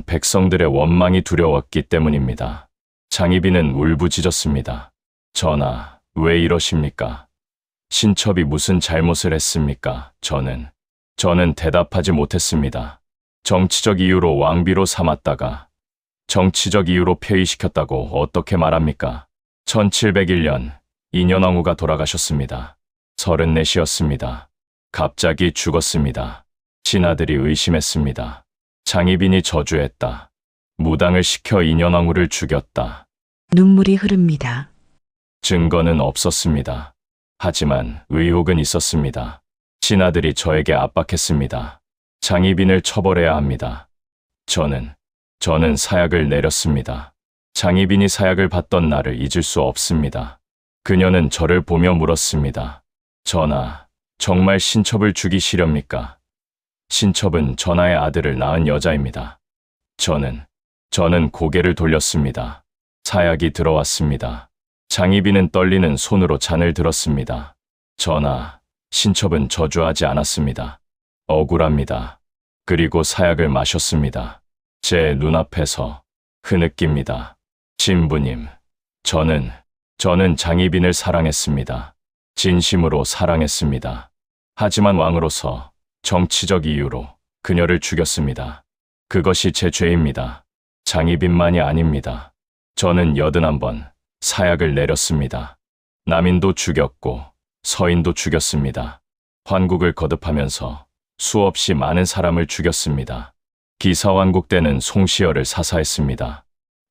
백성들의 원망이 두려웠기 때문입니다. 장희빈은 울부짖었습니다. 전하, 왜 이러십니까? 신첩이 무슨 잘못을 했습니까? 저는 대답하지 못했습니다. 정치적 이유로 왕비로 삼았다가 정치적 이유로 폐위시켰다고 어떻게 말합니까? 1701년 인현왕후가 돌아가셨습니다. 34이었습니다. 갑자기 죽었습니다. 신하들이 의심했습니다. 장희빈이 저주했다. 무당을 시켜 인현왕후를 죽였다. 눈물이 흐릅니다. 증거는 없었습니다. 하지만 의혹은 있었습니다. 신하들이 저에게 압박했습니다. 장희빈을 처벌해야 합니다. 저는 사약을 내렸습니다. 장희빈이 사약을 받던 날을 잊을 수 없습니다. 그녀는 저를 보며 물었습니다. 전하, 정말 신첩을 죽이시렵니까? 신첩은 전하의 아들을 낳은 여자입니다. 저는 고개를 돌렸습니다. 사약이 들어왔습니다. 장희빈은 떨리는 손으로 잔을 들었습니다. 전하, 신첩은 저주하지 않았습니다. 억울합니다. 그리고 사약을 마셨습니다. 제 눈앞에서 흐느낍니다. 신부님, 저는 장희빈을 사랑했습니다. 진심으로 사랑했습니다. 하지만 왕으로서 정치적 이유로 그녀를 죽였습니다. 그것이 제 죄입니다. 장희빈만이 아닙니다. 저는 81번 사약을 내렸습니다. 남인도 죽였고 서인도 죽였습니다. 환국을 거듭하면서 수없이 많은 사람을 죽였습니다. 기사왕국 때는 송시열을 사사했습니다.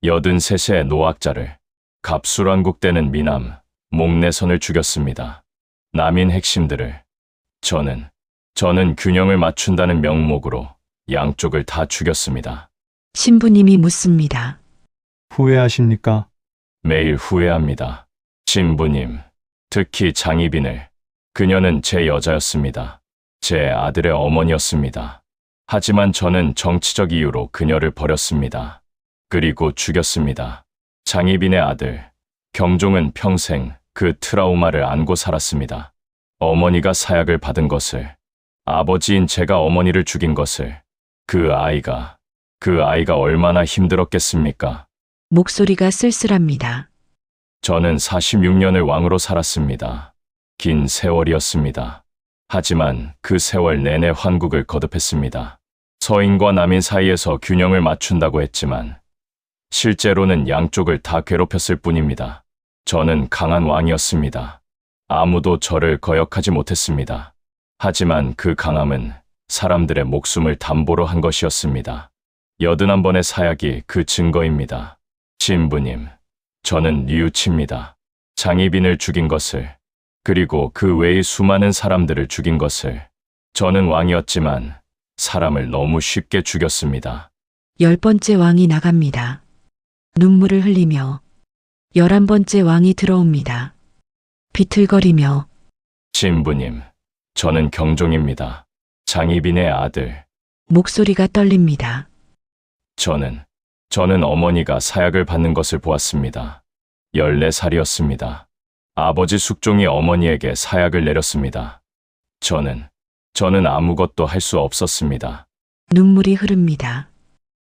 83세의 노학자를, 갑술왕국 때는 미남, 목내선을 죽였습니다. 남인 핵심들을 저는 균형을 맞춘다는 명목으로 양쪽을 다 죽였습니다. 신부님이 묻습니다. 후회하십니까? 매일 후회합니다. 신부님, 특히 장희빈을. 그녀는 제 여자였습니다. 제 아들의 어머니였습니다. 하지만 저는 정치적 이유로 그녀를 버렸습니다. 그리고 죽였습니다. 장희빈의 아들, 경종은 평생 그 트라우마를 안고 살았습니다. 어머니가 사약을 받은 것을, 아버지인 제가 어머니를 죽인 것을, 그 아이가 얼마나 힘들었겠습니까? 목소리가 쓸쓸합니다. 저는 46년을 왕으로 살았습니다. 긴 세월이었습니다. 하지만 그 세월 내내 환국을 거듭했습니다. 서인과 남인 사이에서 균형을 맞춘다고 했지만 실제로는 양쪽을 다 괴롭혔을 뿐입니다. 저는 강한 왕이었습니다. 아무도 저를 거역하지 못했습니다. 하지만 그 강함은 사람들의 목숨을 담보로 한 것이었습니다. 81번의 사약이 그 증거입니다. 신부님, 저는 뉘우칩니다. 장희빈을 죽인 것을, 그리고 그 외의 수많은 사람들을 죽인 것을. 저는 왕이었지만 사람을 너무 쉽게 죽였습니다. 10번째 왕이 나갑니다. 눈물을 흘리며 11번째 왕이 들어옵니다. 비틀거리며 신부님, 저는 경종입니다. 장희빈의 아들. 목소리가 떨립니다. 저는 어머니가 사약을 받는 것을 보았습니다. 14살이었습니다. 아버지 숙종이 어머니에게 사약을 내렸습니다. 저는 아무것도 할 수 없었습니다. 눈물이 흐릅니다.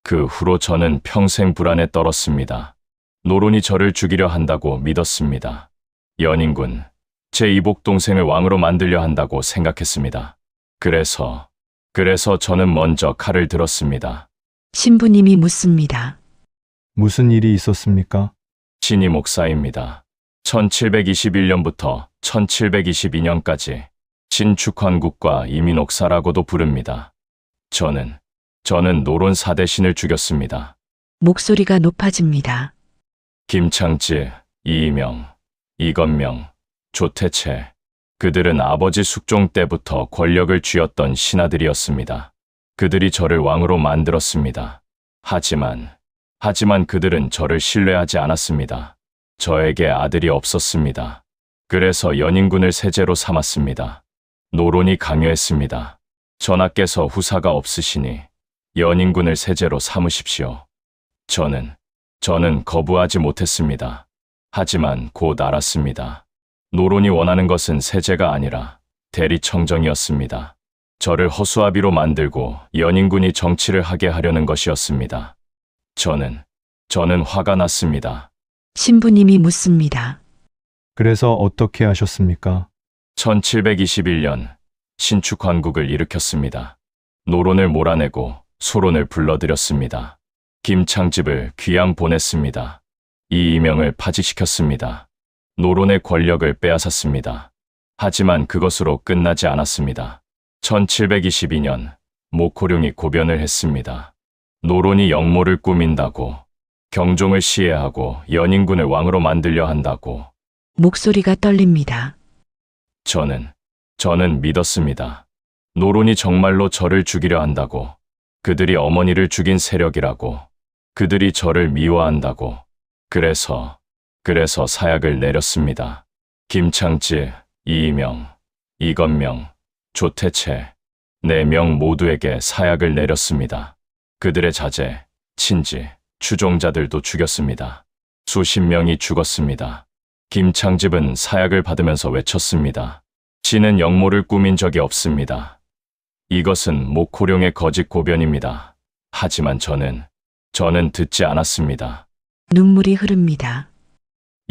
그 후로 저는 평생 불안에 떨었습니다. 노론이 저를 죽이려 한다고 믿었습니다. 연인군, 제 이복 동생을 왕으로 만들려 한다고 생각했습니다. 그래서 저는 먼저 칼을 들었습니다. 신부님이 묻습니다. 무슨 일이 있었습니까? 신이 목사입니다. 1721년부터 1722년까지 신축환국과 이민옥사라고도 부릅니다. 저는 노론 4대 신을 죽였습니다. 목소리가 높아집니다. 김창지, 이이명, 이건명, 조태채. 그들은 아버지 숙종 때부터 권력을 쥐었던 신하들이었습니다. 그들이 저를 왕으로 만들었습니다. 하지만 그들은 저를 신뢰하지 않았습니다. 저에게 아들이 없었습니다. 그래서 연인군을 세제로 삼았습니다. 노론이 강요했습니다. 전하께서 후사가 없으시니 연인군을 세제로 삼으십시오. 저는 거부하지 못했습니다. 하지만 곧 알았습니다. 노론이 원하는 것은 세제가 아니라 대리청정이었습니다. 저를 허수아비로 만들고 연인군이 정치를 하게 하려는 것이었습니다. 저는 화가 났습니다. 신부님이 묻습니다. 그래서 어떻게 하셨습니까? 1721년 신축환국을 일으켰습니다. 노론을 몰아내고 소론을 불러들였습니다. 김창집을 귀양 보냈습니다. 이이명을 파직시켰습니다. 노론의 권력을 빼앗았습니다. 하지만 그것으로 끝나지 않았습니다. 1722년 모코룡이 고변을 했습니다. 노론이 영모를 꾸민다고, 경종을 시해하고 연인군을 왕으로 만들려 한다고. 목소리가 떨립니다. 저는 믿었습니다. 노론이 정말로 저를 죽이려 한다고, 그들이 어머니를 죽인 세력이라고, 그들이 저를 미워한다고. 그래서 사약을 내렸습니다. 김창지, 이이명, 이건명, 조태채, 4명 모두에게 사약을 내렸습니다. 그들의 자제, 친지, 추종자들도 죽였습니다. 수십 명이 죽었습니다. 김창집은 사약을 받으면서 외쳤습니다. 신은 영모를 꾸민 적이 없습니다. 이것은 모코룡의 거짓 고변입니다. 하지만 저는 듣지 않았습니다. 눈물이 흐릅니다.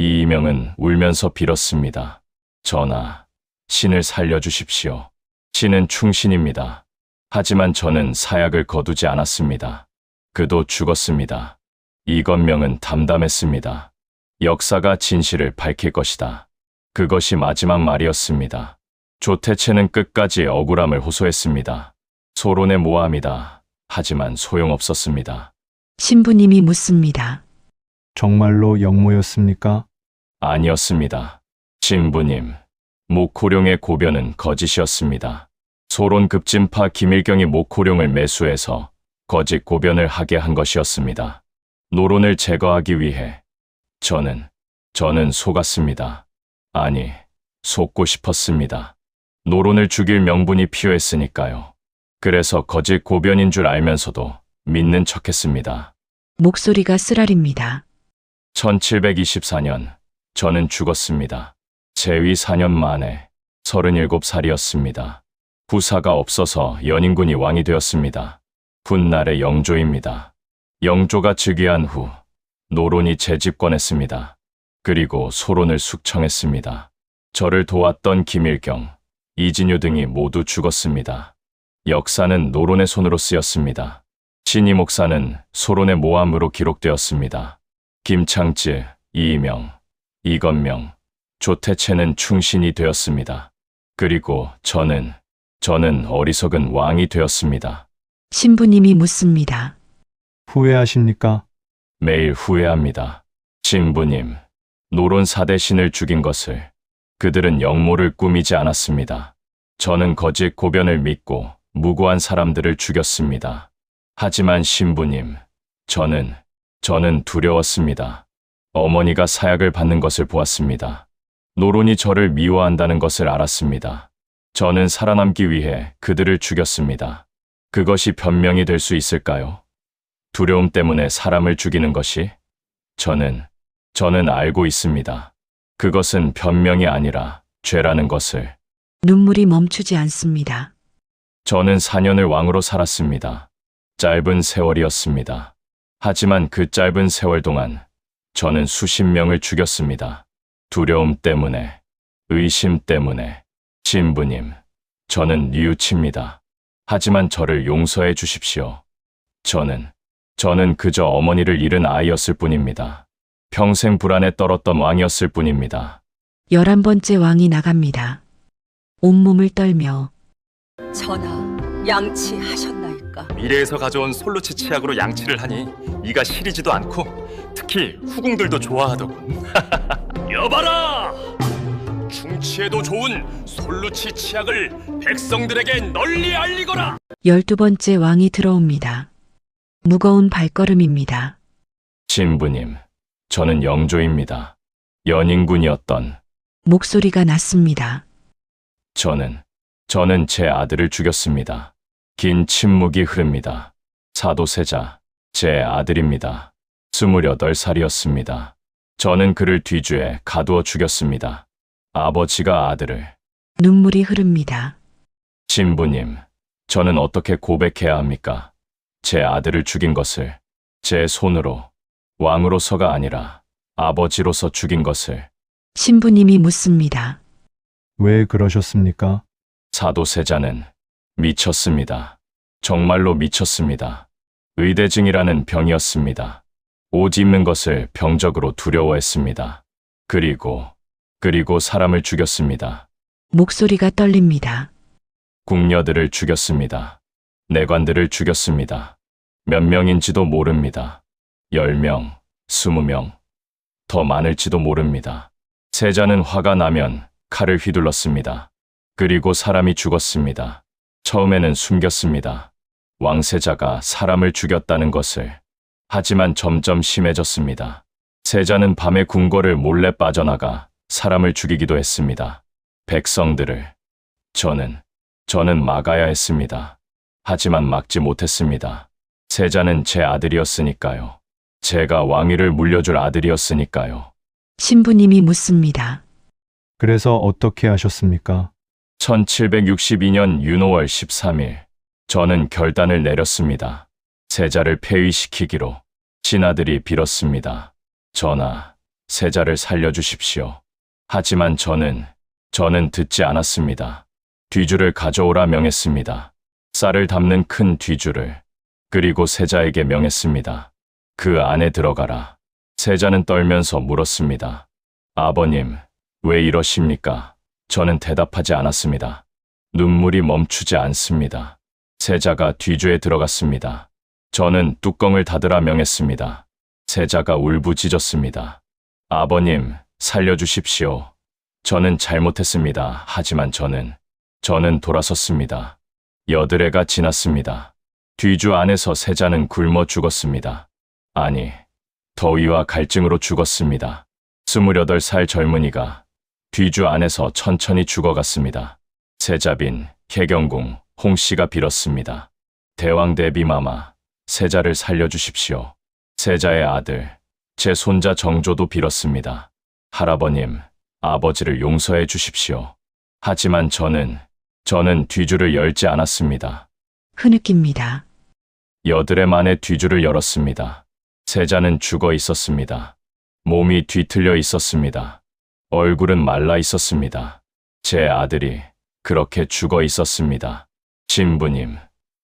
이명은 울면서 빌었습니다. 전하, 신을 살려주십시오. 신은 충신입니다. 하지만 저는 사약을 거두지 않았습니다. 그도 죽었습니다. 이건명은 담담했습니다. 역사가 진실을 밝힐 것이다. 그것이 마지막 말이었습니다. 조태채는 끝까지 억울함을 호소했습니다. 소론의 모함이다. 하지만 소용없었습니다. 신부님이 묻습니다. 정말로 영모였습니까? 아니었습니다. 신부님, 목호룡의 고변은 거짓이었습니다. 소론 급진파 김일경이 목호룡을 매수해서 거짓 고변을 하게 한 것이었습니다. 노론을 제거하기 위해 저는 속았습니다. 아니, 속고 싶었습니다. 노론을 죽일 명분이 필요했으니까요. 그래서 거짓 고변인 줄 알면서도 믿는 척했습니다. 목소리가 쓰라립니다. 1724년, 저는 죽었습니다. 재위 4년 만에 37살이었습니다. 부사가 없어서 연인군이 왕이 되었습니다. 훗날의 영조입니다. 영조가 즉위한 후 노론이 재집권했습니다. 그리고 소론을 숙청했습니다. 저를 도왔던 김일경, 이진유 등이 모두 죽었습니다. 역사는 노론의 손으로 쓰였습니다. 신이 목사는 소론의 모함으로 기록되었습니다. 김창쯔, 이명, 이건명, 조태채는 충신이 되었습니다. 그리고 저는 어리석은 왕이 되었습니다. 신부님이 묻습니다. 후회하십니까? 매일 후회합니다. 신부님, 노론 4대 신을 죽인 것을 그들은 영모를 꾸미지 않았습니다. 저는 거짓 고변을 믿고 무고한 사람들을 죽였습니다. 하지만 신부님, 저는 두려웠습니다. 어머니가 사약을 받는 것을 보았습니다. 노론이 저를 미워한다는 것을 알았습니다. 저는 살아남기 위해 그들을 죽였습니다. 그것이 변명이 될 수 있을까요? 두려움 때문에 사람을 죽이는 것이? 저는 알고 있습니다. 그것은 변명이 아니라 죄라는 것을. 눈물이 멈추지 않습니다. 저는 4년을 왕으로 살았습니다. 짧은 세월이었습니다. 하지만 그 짧은 세월 동안 저는 수십 명을 죽였습니다. 두려움 때문에, 의심 때문에. 신부님, 저는 뉘우칩니다. 하지만 저를 용서해 주십시오. 저는 그저 어머니를 잃은 아이였을 뿐입니다. 평생 불안에 떨었던 왕이었을 뿐입니다. 11번째 왕이 나갑니다. 온몸을 떨며 전하, 양치하셨나이까? 미래에서 가져온 솔루치 치약으로 양치를 하니 이가 시리지도 않고 특히 후궁들도 좋아하더군. 여봐라! 충치에도 좋은 솔루치 치약을 백성들에게 널리 알리거라! 12번째 왕이 들어옵니다. 무거운 발걸음입니다. 신부님, 저는 영조입니다. 연인군이었던 목소리가 났습니다. 저는 제 아들을 죽였습니다. 긴 침묵이 흐릅니다. 사도세자, 제 아들입니다. 28살이었습니다. 저는 그를 뒤주에 가두어 죽였습니다. 아버지가 아들을. 눈물이 흐릅니다. 신부님, 저는 어떻게 고백해야 합니까? 제 아들을 죽인 것을 제 손으로, 왕으로서가 아니라 아버지로서 죽인 것을. 신부님이 묻습니다. 왜 그러셨습니까? 사도세자는 미쳤습니다. 정말로 미쳤습니다. 의대증이라는 병이었습니다. 옷 입는 것을 병적으로 두려워했습니다. 그리고 사람을 죽였습니다. 목소리가 떨립니다. 궁녀들을 죽였습니다. 내관들을 죽였습니다. 몇 명인지도 모릅니다. 10명, 20명, 더 많을지도 모릅니다. 세자는 화가 나면 칼을 휘둘렀습니다. 그리고 사람이 죽었습니다. 처음에는 숨겼습니다. 왕세자가 사람을 죽였다는 것을. 하지만 점점 심해졌습니다. 세자는 밤에 궁궐을 몰래 빠져나가 사람을 죽이기도 했습니다. 백성들을. 저는 막아야 했습니다. 하지만 막지 못했습니다. 세자는 제 아들이었으니까요. 제가 왕위를 물려줄 아들이었으니까요. 신부님이 묻습니다. 그래서 어떻게 하셨습니까? 1762년 윤호월 13일, 저는 결단을 내렸습니다. 세자를 폐위시키기로. 신하들이 빌었습니다. 전하, 세자를 살려주십시오. 하지만 저는 듣지 않았습니다. 뒤주를 가져오라 명했습니다. 쌀을 담는 큰 뒤주를. 그리고 세자에게 명했습니다. 그 안에 들어가라. 세자는 떨면서 물었습니다. 아버님, 왜 이러십니까? 저는 대답하지 않았습니다. 눈물이 멈추지 않습니다. 세자가 뒤주에 들어갔습니다. 저는 뚜껑을 닫으라 명했습니다. 세자가 울부짖었습니다. 아버님, 살려주십시오. 저는 잘못했습니다. 하지만 저는 돌아섰습니다. 여드레가 지났습니다. 뒤주 안에서 세자는 굶어 죽었습니다. 아니, 더위와 갈증으로 죽었습니다. 28살 젊은이가 뒤주 안에서 천천히 죽어갔습니다. 세자빈, 개경궁, 홍씨가 빌었습니다. 대왕 대비마마, 세자를 살려주십시오. 세자의 아들, 제 손자 정조도 빌었습니다. 할아버님, 아버지를 용서해 주십시오. 하지만 저는 뒤주를 열지 않았습니다. 흐느낍니다. 여드레 만에 뒤주를 열었습니다. 세자는 죽어 있었습니다. 몸이 뒤틀려 있었습니다. 얼굴은 말라 있었습니다. 제 아들이 그렇게 죽어 있었습니다. 신부님,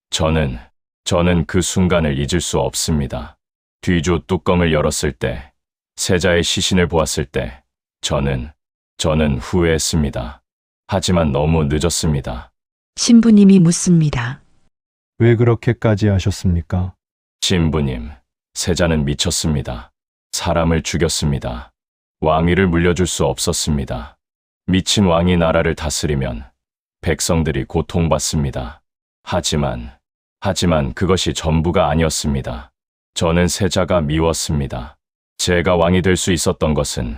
저는 그 순간을 잊을 수 없습니다. 뒤주 뚜껑을 열었을 때, 세자의 시신을 보았을 때, 저는 후회했습니다. 하지만 너무 늦었습니다. 신부님이 묻습니다. 왜 그렇게까지 하셨습니까? 신부님, 세자는 미쳤습니다. 사람을 죽였습니다. 왕위를 물려줄 수 없었습니다. 미친 왕이 나라를 다스리면 백성들이 고통받습니다. 하지만 그것이 전부가 아니었습니다. 저는 세자가 미웠습니다. 제가 왕이 될 수 있었던 것은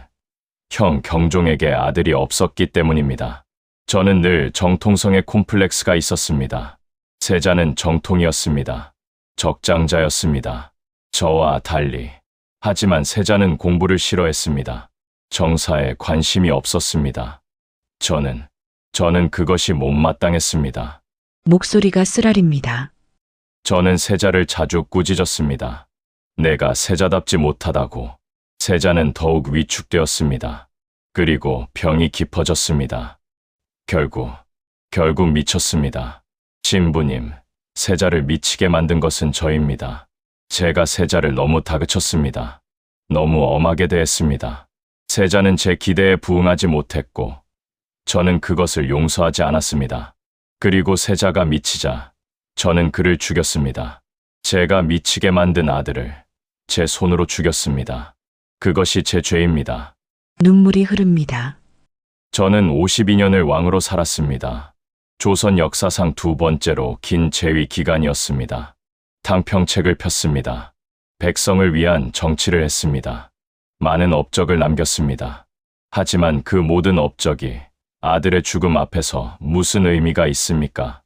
형 경종에게 아들이 없었기 때문입니다. 저는 늘 정통성의 콤플렉스가 있었습니다. 세자는 정통이었습니다. 적장자였습니다. 저와 달리. 하지만 세자는 공부를 싫어했습니다. 정사에 관심이 없었습니다. 저는 그것이 못마땅했습니다. 목소리가 쓰라립니다. 저는 세자를 자주 꾸짖었습니다. 내가 세자답지 못하다고. 세자는 더욱 위축되었습니다. 그리고 병이 깊어졌습니다. 결국 미쳤습니다. 신부님, 세자를 미치게 만든 것은 저입니다. 제가 세자를 너무 다그쳤습니다. 너무 엄하게 대했습니다. 세자는 제 기대에 부응하지 못했고, 저는 그것을 용서하지 않았습니다. 그리고 세자가 미치자, 저는 그를 죽였습니다. 제가 미치게 만든 아들을 제 손으로 죽였습니다. 그것이 제 죄입니다. 눈물이 흐릅니다. 저는 52년을 왕으로 살았습니다. 조선 역사상 두 번째로 긴 재위 기간이었습니다. 탕평책을 폈습니다. 백성을 위한 정치를 했습니다. 많은 업적을 남겼습니다. 하지만 그 모든 업적이 아들의 죽음 앞에서 무슨 의미가 있습니까?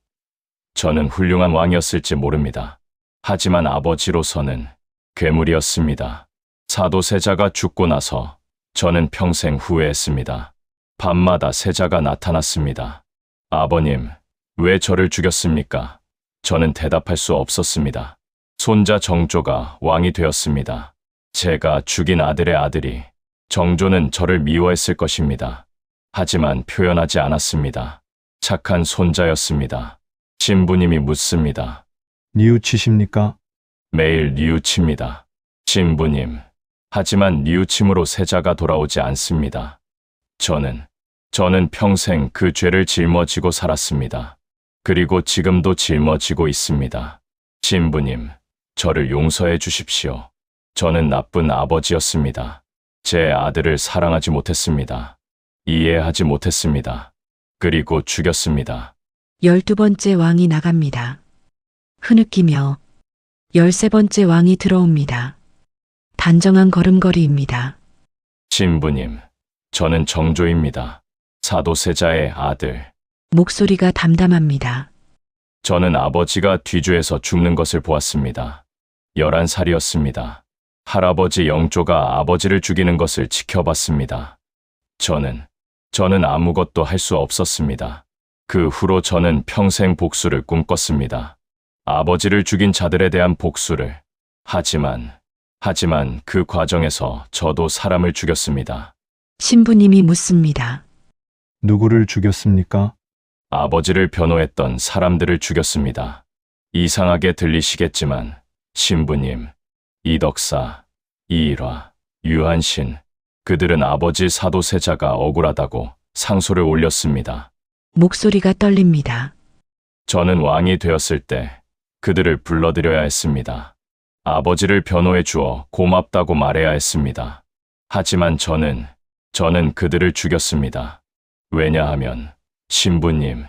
저는 훌륭한 왕이었을지 모릅니다. 하지만 아버지로서는 괴물이었습니다. 사도 세자가 죽고 나서 저는 평생 후회했습니다. 밤마다 세자가 나타났습니다. 아버님, 왜 저를 죽였습니까? 저는 대답할 수 없었습니다. 손자 정조가 왕이 되었습니다. 제가 죽인 아들의 아들이 정조는 저를 미워했을 것입니다. 하지만 표현하지 않았습니다. 착한 손자였습니다. 신부님이 묻습니다. 뉘우치십니까? 매일 뉘우칩니다. 신부님. 하지만 뉘우침으로 세자가 돌아오지 않습니다. 저는 평생 그 죄를 짊어지고 살았습니다. 그리고 지금도 짊어지고 있습니다. 신부님, 저를 용서해 주십시오. 저는 나쁜 아버지였습니다. 제 아들을 사랑하지 못했습니다. 이해하지 못했습니다. 그리고 죽였습니다. 12번째 왕이 나갑니다. 흐느끼며 13번째 왕이 들어옵니다. 단정한 걸음걸이입니다. 신부님, 저는 정조입니다. 사도세자의 아들. 목소리가 담담합니다. 저는 아버지가 뒤주에서 죽는 것을 보았습니다. 11살이었습니다. 할아버지 영조가 아버지를 죽이는 것을 지켜봤습니다. 저는 아무것도 할 수 없었습니다. 그 후로 저는 평생 복수를 꿈꿨습니다. 아버지를 죽인 자들에 대한 복수를. 하지만 그 과정에서 저도 사람을 죽였습니다. 신부님이 묻습니다. 누구를 죽였습니까? 아버지를 변호했던 사람들을 죽였습니다. 이상하게 들리시겠지만 신부님, 이덕사, 이일화, 유한신, 그들은 아버지 사도세자가 억울하다고 상소를 올렸습니다. 목소리가 떨립니다. 저는 왕이 되었을 때 그들을 불러들여야 했습니다. 아버지를 변호해 주어 고맙다고 말해야 했습니다. 하지만 저는 그들을 죽였습니다. 왜냐하면 신부님,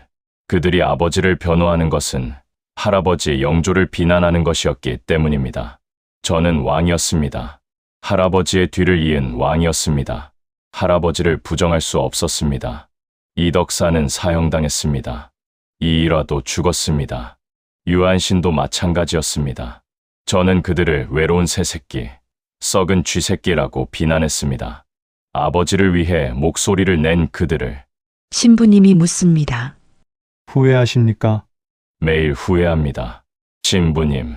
그들이 아버지를 변호하는 것은 할아버지의 영조를 비난하는 것이었기 때문입니다. 저는 왕이었습니다. 할아버지의 뒤를 이은 왕이었습니다. 할아버지를 부정할 수 없었습니다. 이덕사는 사형당했습니다. 이일화도 죽었습니다. 유한신도 마찬가지였습니다. 저는 그들을 외로운 새새끼, 썩은 쥐새끼라고 비난했습니다. 아버지를 위해 목소리를 낸 그들을 신부님이 묻습니다. 후회하십니까? 매일 후회합니다. 신부님,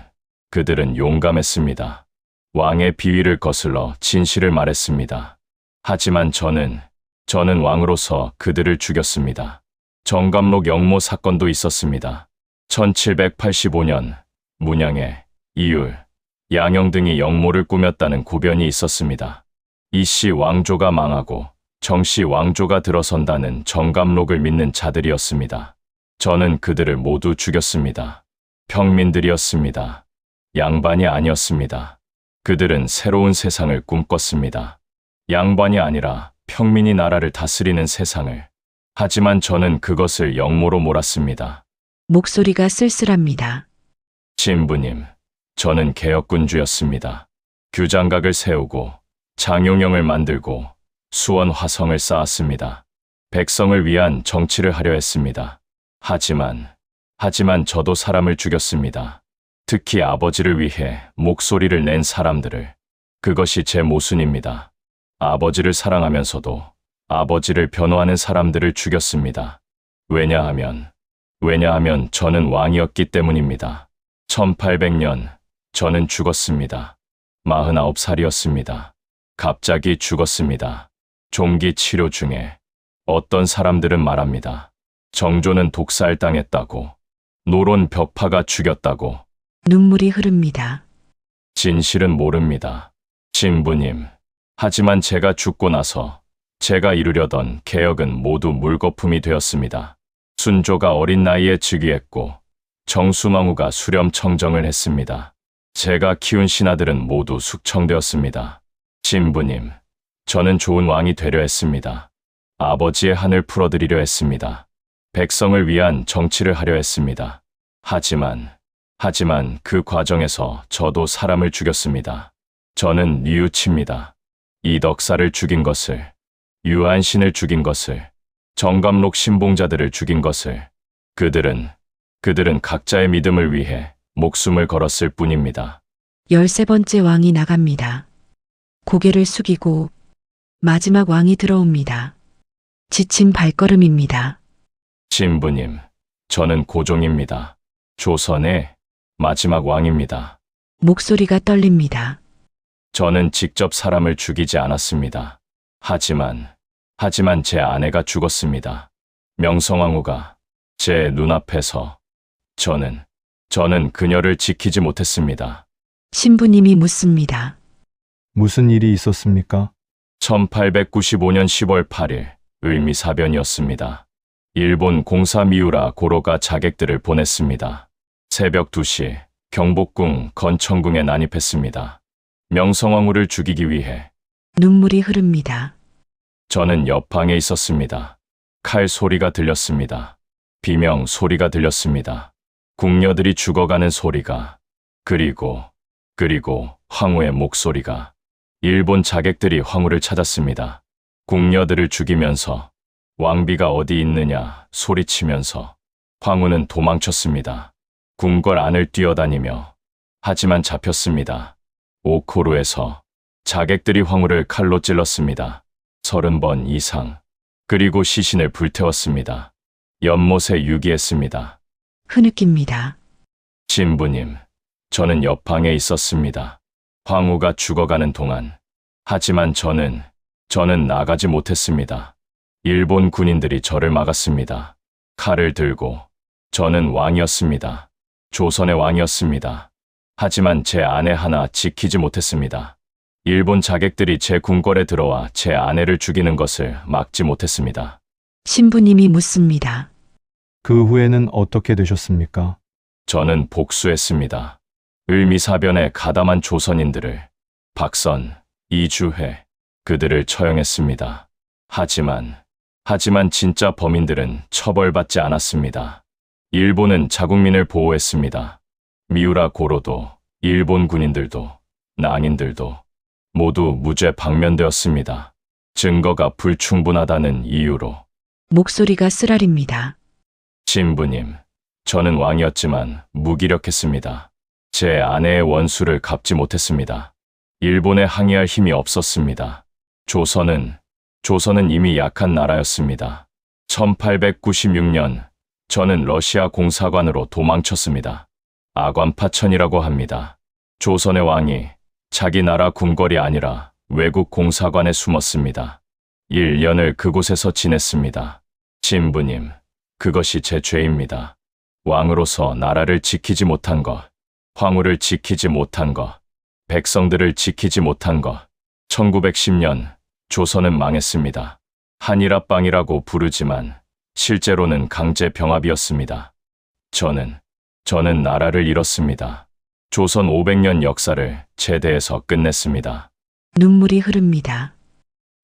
그들은 용감했습니다. 왕의 비위를 거슬러 진실을 말했습니다. 하지만 저는 왕으로서 그들을 죽였습니다. 정감록 영모 사건도 있었습니다. 1785년 문양에 이율, 양영 등이 영모를 꾸몄다는 고변이 있었습니다. 이씨 왕조가 망하고 정씨 왕조가 들어선다는 정감록을 믿는 자들이었습니다. 저는 그들을 모두 죽였습니다. 평민들이었습니다. 양반이 아니었습니다. 그들은 새로운 세상을 꿈꿨습니다. 양반이 아니라 평민이 나라를 다스리는 세상을. 하지만 저는 그것을 영모로 몰았습니다. 목소리가 쓸쓸합니다. 신부님, 저는 개혁군주였습니다. 규장각을 세우고 장용영을 만들고 수원 화성을 쌓았습니다. 백성을 위한 정치를 하려 했습니다. 하지만 저도 사람을 죽였습니다. 특히 아버지를 위해 목소리를 낸 사람들을. 그것이 제 모순입니다. 아버지를 사랑하면서도 아버지를 변호하는 사람들을 죽였습니다. 왜냐하면 저는 왕이었기 때문입니다. 1800년 저는 죽었습니다. 49살이었습니다. 갑자기 죽었습니다. 종기 치료 중에 어떤 사람들은 말합니다. 정조는 독살당했다고, 노론 벽파가 죽였다고. 눈물이 흐릅니다. 진실은 모릅니다. 신부님, 하지만 제가 죽고 나서 제가 이루려던 개혁은 모두 물거품이 되었습니다. 순조가 어린 나이에 즉위했고 정수망후가 수렴 청정을 했습니다. 제가 키운 신하들은 모두 숙청되었습니다. 신부님, 저는 좋은 왕이 되려 했습니다. 아버지의 한을 풀어드리려 했습니다. 백성을 위한 정치를 하려 했습니다. 하지만 그 과정에서 저도 사람을 죽였습니다. 저는 뉘우칩니다. 이덕사를 죽인 것을, 유한신을 죽인 것을, 정감록 신봉자들을 죽인 것을. 그들은 각자의 믿음을 위해 목숨을 걸었을 뿐입니다. 13번째 왕이 나갑니다. 고개를 숙이고 마지막 왕이 들어옵니다. 지친 발걸음입니다. 신부님, 저는 고종입니다. 조선의 마지막 왕입니다. 목소리가 떨립니다. 저는 직접 사람을 죽이지 않았습니다. 하지만 제 아내가 죽었습니다. 명성황후가 제 눈앞에서. 저는 그녀를 지키지 못했습니다. 신부님이 묻습니다. 무슨 일이 있었습니까? 1895년 10월 8일 을미사변이었습니다. 일본 공사 미우라 고로가 자객들을 보냈습니다. 새벽 2시 경복궁 건천궁에 난입했습니다. 명성황후를 죽이기 위해. 눈물이 흐릅니다. 저는 옆방에 있었습니다. 칼 소리가 들렸습니다. 비명 소리가 들렸습니다. 궁녀들이 죽어가는 소리가, 그리고 황후의 목소리가. 일본 자객들이 황후를 찾았습니다. 궁녀들을 죽이면서 왕비가 어디 있느냐 소리치면서. 황후는 도망쳤습니다. 궁궐 안을 뛰어다니며. 하지만 잡혔습니다. 오코루에서 자객들이 황후를 칼로 찔렀습니다. 30번 이상. 그리고 시신을 불태웠습니다. 연못에 유기했습니다. 흐느낍니다. 신부님, 저는 옆방에 있었습니다. 황후가 죽어가는 동안. 하지만 저는 나가지 못했습니다. 일본 군인들이 저를 막았습니다. 칼을 들고. 저는 왕이었습니다. 조선의 왕이었습니다. 하지만 제 아내 하나 지키지 못했습니다. 일본 자객들이 제 궁궐에 들어와 제 아내를 죽이는 것을 막지 못했습니다. 신부님이 묻습니다. 그 후에는 어떻게 되셨습니까? 저는 복수했습니다. 을미사변에 가담한 조선인들을, 박선, 이주회, 그들을 처형했습니다. 하지만 진짜 범인들은 처벌받지 않았습니다. 일본은 자국민을 보호했습니다. 미우라 고로도, 일본 군인들도, 낭인들도 모두 무죄 방면되었습니다. 증거가 불충분하다는 이유로. 목소리가 쓰라립니다. 신부님, 저는 왕이었지만 무기력했습니다. 제 아내의 원수를 갚지 못했습니다. 일본에 항의할 힘이 없었습니다. 조선은 이미 약한 나라였습니다. 1896년 저는 러시아 공사관으로 도망쳤습니다. 아관파천이라고 합니다. 조선의 왕이 자기 나라 궁궐이 아니라 외국 공사관에 숨었습니다. 1년을 그곳에서 지냈습니다. 신부님, 그것이 제 죄입니다. 왕으로서 나라를 지키지 못한 것, 황후를 지키지 못한 것, 백성들을 지키지 못한 것. 1910년 조선은 망했습니다. 한일합방이라고 부르지만 실제로는 강제 병합이었습니다. 저는 나라를 잃었습니다. 조선 500년 역사를 제대에서 끝냈습니다. 눈물이 흐릅니다.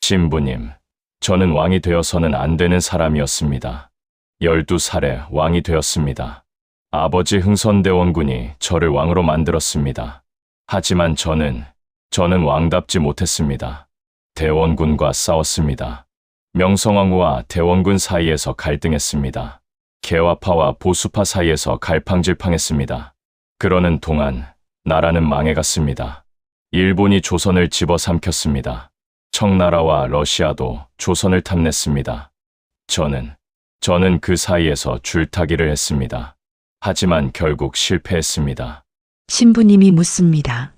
신부님, 저는 왕이 되어서는 안 되는 사람이었습니다. 12살에 왕이 되었습니다. 아버지 흥선대원군이 저를 왕으로 만들었습니다. 하지만 저는 왕답지 못했습니다. 대원군과 싸웠습니다. 명성황후와 대원군 사이에서 갈등했습니다. 개화파와 보수파 사이에서 갈팡질팡했습니다. 그러는 동안 나라는 망해갔습니다. 일본이 조선을 집어삼켰습니다. 청나라와 러시아도 조선을 탐냈습니다. 저는 그 사이에서 줄타기를 했습니다. 하지만 결국 실패했습니다. 신부님이 묻습니다.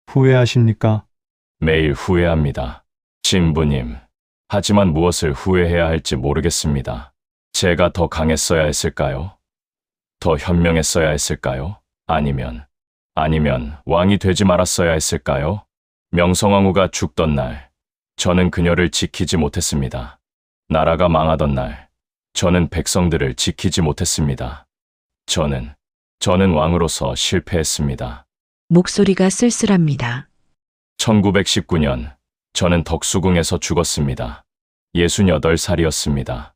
후회하십니까? 매일 후회합니다. 신부님, 하지만 무엇을 후회해야 할지 모르겠습니다. 제가 더 강했어야 했을까요? 더 현명했어야 했을까요? 아니면 왕이 되지 말았어야 했을까요? 명성황후가 죽던 날, 저는 그녀를 지키지 못했습니다. 나라가 망하던 날, 저는 백성들을 지키지 못했습니다. 저는 왕으로서 실패했습니다. 목소리가 쓸쓸합니다. 1919년, 저는 덕수궁에서 죽었습니다. 68살이었습니다.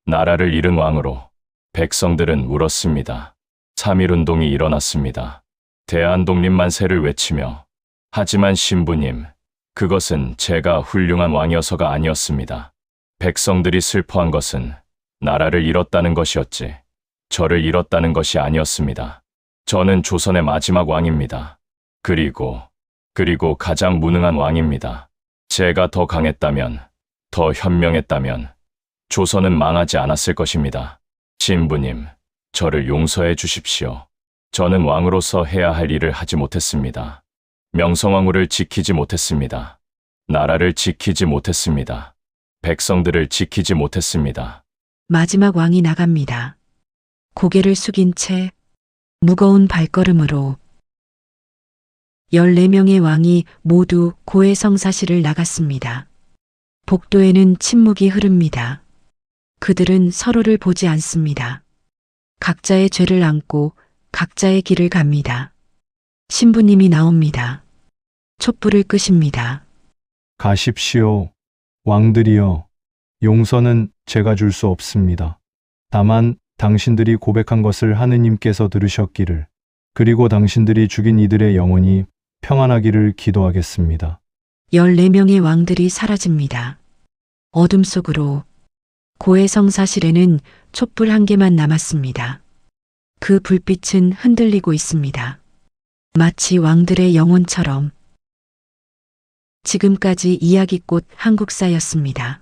나라를 잃은 왕으로 백성들은 울었습니다. 3.1운동이 일어났습니다. 대한독립만세를 외치며. 하지만 신부님, 그것은 제가 훌륭한 왕이어서가 아니었습니다. 백성들이 슬퍼한 것은 나라를 잃었다는 것이었지, 저를 잃었다는 것이 아니었습니다. 저는 조선의 마지막 왕입니다. 그리고 가장 무능한 왕입니다. 제가 더 강했다면, 더 현명했다면 조선은 망하지 않았을 것입니다. 신부님, 저를 용서해 주십시오. 저는 왕으로서 해야 할 일을 하지 못했습니다. 명성황후를 지키지 못했습니다. 나라를 지키지 못했습니다. 백성들을 지키지 못했습니다. 마지막 왕이 나갑니다. 고개를 숙인 채 무거운 발걸음으로 14명의 왕이 모두 고해성사시를 나갔습니다. 복도에는 침묵이 흐릅니다. 그들은 서로를 보지 않습니다. 각자의 죄를 안고 각자의 길을 갑니다. 신부님이 나옵니다. 촛불을 끄십니다. 가십시오. 왕들이여, 용서는 제가 줄 수 없습니다. 다만 당신들이 고백한 것을 하느님께서 들으셨기를, 그리고 당신들이 죽인 이들의 영혼이 평안하기를 기도하겠습니다. 14명의 왕들이 사라집니다. 어둠 속으로 고해성사실에는 촛불 한 개만 남았습니다. 그 불빛은 흔들리고 있습니다. 마치 왕들의 영혼처럼. 지금까지 이야기꽃 한국사였습니다.